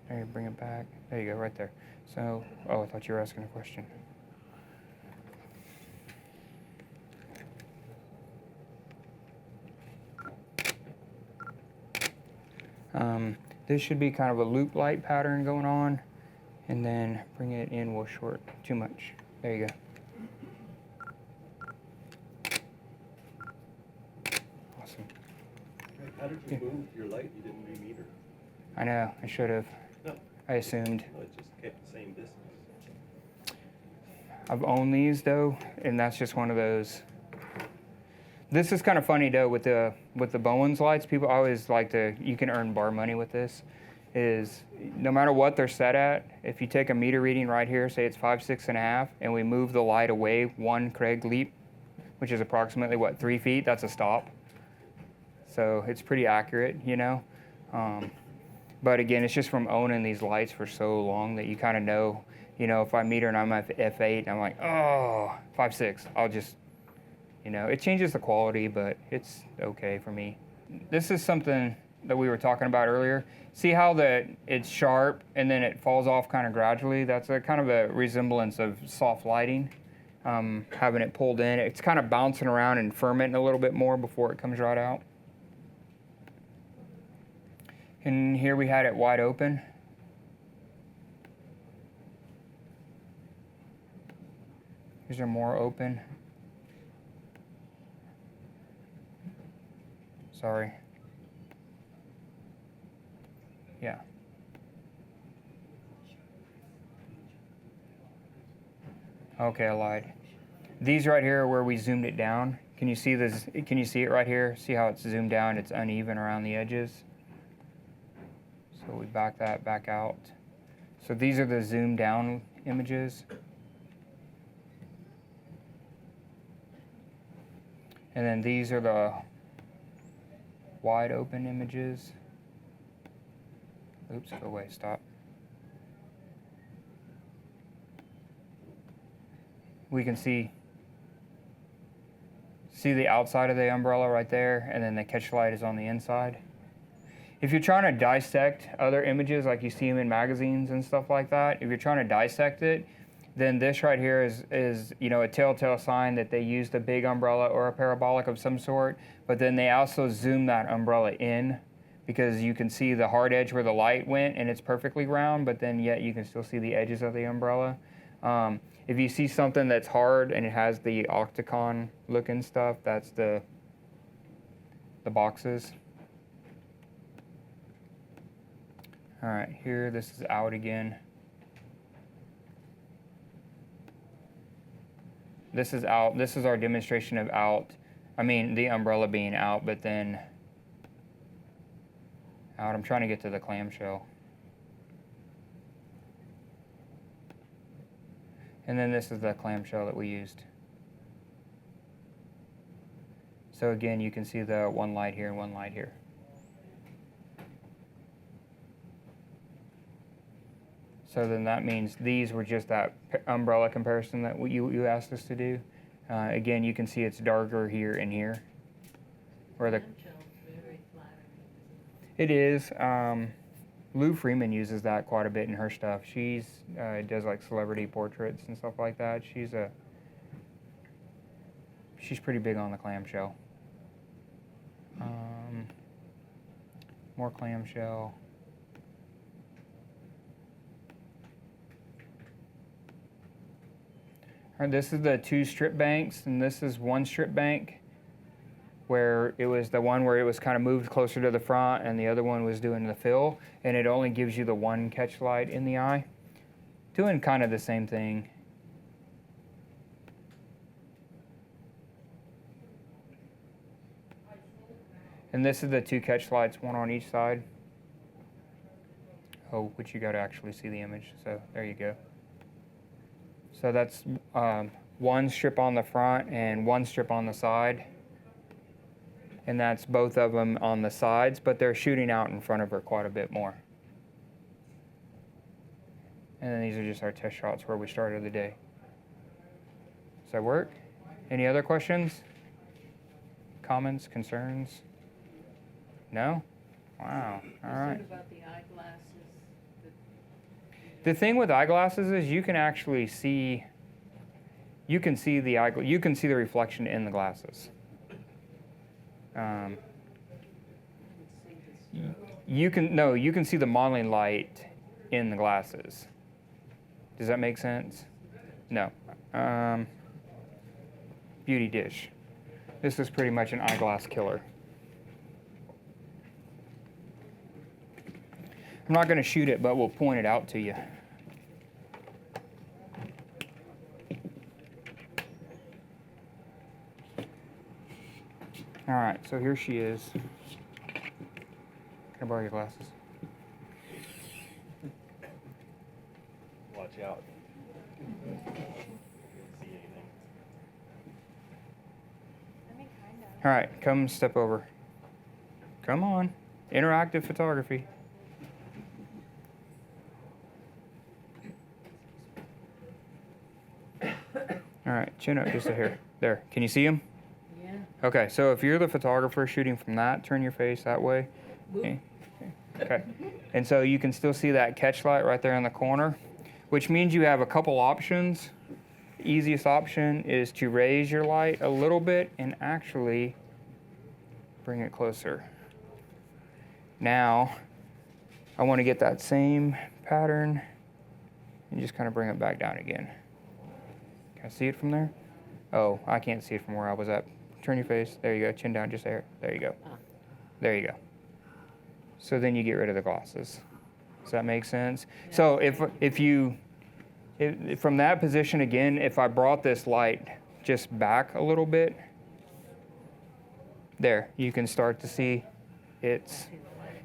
There you bring it back. There you go, right there. So, oh, I thought you were asking a question. This should be kind of a loop light pattern going on, and then bring it in with short, too much. There you go. Awesome. How did you move your light? You didn't remeter. I know, I should have. No. I assumed. No, it just kept the same distance. I've owned these though, and that's just one of those. This is kind of funny though with the Bowens lights. People always like to, you can earn bar money with this, is no matter what they're set at, if you take a meter reading right here, say it's 5, 6.5, and we move the light away 1 Craig leap, which is approximately what, 3 feet, that's a stop. So it's pretty accurate, you know. But again, it's just from owning these lights for so long that you kind of know, you know, if I meter and I'm at F8, and I'm like, oh, 5, 6, I'll just, you know, it changes the quality, but it's okay for me. This is something that we were talking about earlier. See how it's sharp and then it falls off kind of gradually? That's a kind of a resemblance of soft lighting, having it pulled in. It's kind of bouncing around and fermenting a little bit more before it comes right out. And here we had it wide open. These are more open. Sorry. Yeah. Okay, I lied. These right here are where we zoomed it down. Can you see this? Can you see it right here? See how it's zoomed down? It's uneven around the edges. So we back that back out. So these are the zoomed down images. And then these are the wide open images. Oops, go away, stop. We can see the outside of the umbrella right there, and then the catch light is on the inside. If you're trying to dissect other images, like you see them in magazines and stuff like that, if you're trying to dissect it, then this right here is a telltale sign that they used a big umbrella or a parabolic of some sort. But then they also zoom that umbrella in, because you can see the hard edge where the light went, and it's perfectly round, but then yet you can still see the edges of the umbrella. If you see something that's hard and it has the octagon looking stuff, that's the boxes. All right, here, this is out again. This is out. This is our demonstration of out. I mean, the umbrella being out, but then out. I'm trying to get to the clamshell. And then this is the clamshell that we used. So again, you can see the one light here and one light here. So then that means these were just that umbrella comparison that you asked us to do. Again, you can see it's darker here and here. Where the it is. Lou Freeman uses that quite a bit in her stuff. She's does like celebrity portraits and stuff like that. She's pretty big on the clamshell. More clamshell. All right, this is the two strip banks, and this is one strip bank where it was the one where it was kind of moved closer to the front, and the other one was doing the fill, and it only gives you the one catch light in the eye. Doing kind of the same thing. And this is the two catch lights, one on each side. Oh, which you got to actually see the image, so there you go. So that's one strip on the front and one strip on the side. And that's both of them on the sides, but they're shooting out in front of her quite a bit more. And then these are just our test shots where we started the day. Does that work? Any other questions? Comments, concerns? No? Wow, all right. About the eyeglasses. The thing with eyeglasses is you can actually see, you can see the reflection in the glasses. You can see the modeling light in the glasses. Does that make sense? No. Beauty dish. This is pretty much an eyeglass killer. I'm not going to shoot it, but we'll point it out to you. All right, so here she is. Can I borrow your glasses? Watch out. You can't see anything. I mean, kind of. All right, come step over. Come on. Interactive photography. All right, chin up just a hair. There, can you see him? Yeah. Okay, so if you're the photographer shooting from that, turn your face that way. Okay. Okay. And so you can still see that catch light right there in the corner, which means you have a couple options. Easiest option is to raise your light a little bit and actually bring it closer. Now, I want to get that same pattern and just kind of bring it back down again. Can I see it from there? Oh, I can't see it from where I was at. Turn your face. There you go. Chin down just there. There you go. There you go. So then you get rid of the glasses. Does that make sense? So if from that position again, if I brought this light just back a little bit, there, you can start to see it's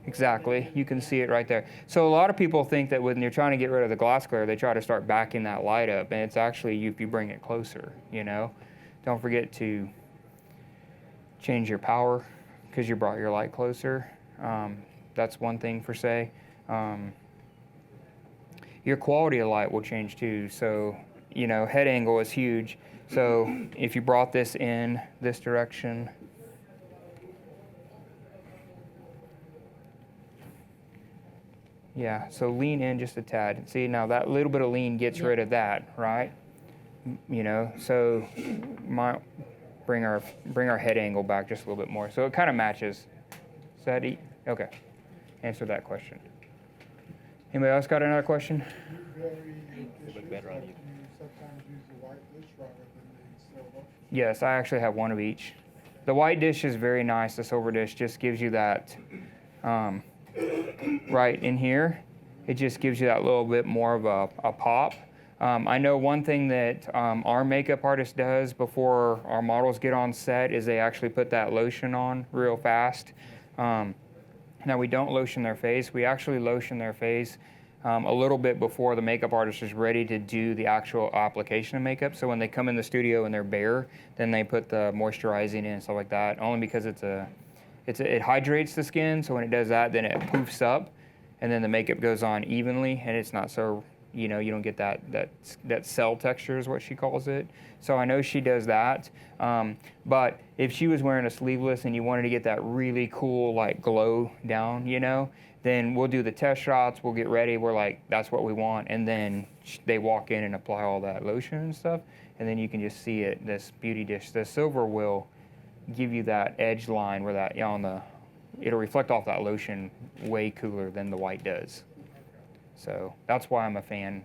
exactly, you can see it right there. So a lot of people think that when you're trying to get rid of the glass glare, they try to start backing that light up, and it's actually if you bring it closer, you know. Don't forget to change your power because you brought your light closer. That's one thing for say. Your quality of light will change too. So, you know, head angle is huge. So if you brought this in this direction, Yeah, so lean in just a tad. See, now that little bit of lean gets rid of that, right? You know, so might bring our head angle back just a little bit more. So it kind of matches. Is that okay? Answer that question. Anybody else got another question? Look better on you. Sometimes use the white dish rather than the silver. Yes, I actually have one of each. The white dish is very nice. The silver dish just gives you that, right in here, it just gives you that little bit more of a pop. I know one thing that our makeup artist does before our models get on set is they actually put that lotion on real fast. Now we don't lotion their face. We actually lotion their face a little bit before the makeup artist is ready to do the actual application of makeup. So when they come in the studio and they're bare, then they put the moisturizing in and stuff like that. Only because it hydrates the skin. So when it does that, then it poofs up, and then the makeup goes on evenly, and it's not so, you know, you don't get that cell texture is what she calls it. So I know she does that. But if she was wearing a sleeveless and you wanted to get that really cool like glow down, you know, then we'll do the test shots, we'll get ready, we're like, that's what we want, and then they walk in and apply all that lotion and stuff, and then you can just see it, this beauty dish. The silver will give you that edge line where that, you know, it'll reflect off that lotion way cooler than the white does. So that's why I'm a fan.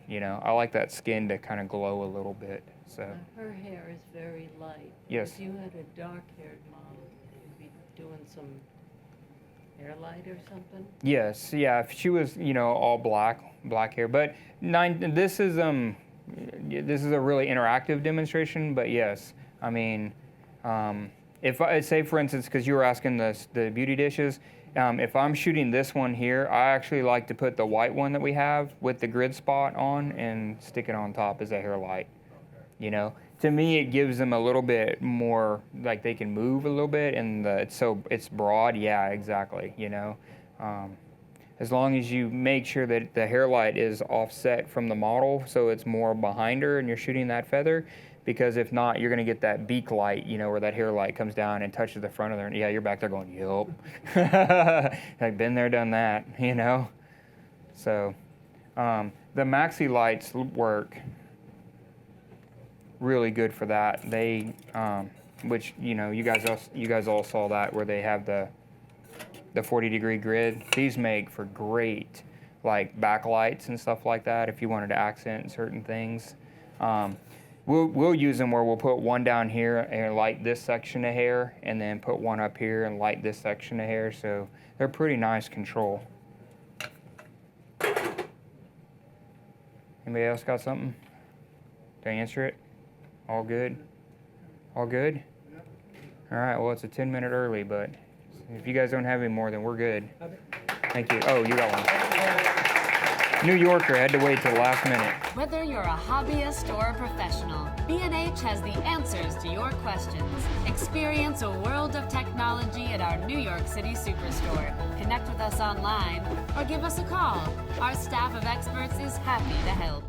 You know, I like that skin to kind of glow a little bit. So Her hair is very light. Yes. If you had a dark-haired model, you'd be doing some hair light or something? yes, yeah, if she was, you know, all black hair, but this is a really interactive demonstration. But yes, I mean, if I say, for instance, because you were asking the beauty dishes, if I'm shooting this one here, I actually like to put the white one that we have with the grid spot on and stick it on top as a hair light. You know, to me, it gives them a little bit more, like they can move a little bit, and it's broad. Yeah, exactly. You know, as long as you make sure that the hair light is offset from the model, so it's more behind her, and you're shooting that feather. Because if not, you're going to get that beak light, you know, where that hair light comes down and touches the front of there. And yeah, you're back there going, yup. I've been there, done that, you know. So the maxi lights work really good for that. They, which, you know, you guys all saw that, where they have the 40-degree grid. These make for great, like, backlights and stuff like that if you wanted to accent certain things. We'll use them where we'll put one down here and light this section of hair, and then put one up here and light this section of hair. So they're pretty nice control. Anybody else got something to answer it? All good? All good? All right, well, it's a 10-minute early, but if you guys don't have any more, then we're good. Thank you. Oh, you got one. New Yorker, had to wait till the last minute. Whether you're a hobbyist or a professional, B&H has the answers to your questions. Experience a world of technology at our New York City Superstore. Connect with us online or give us a call. Our staff of experts is happy to help.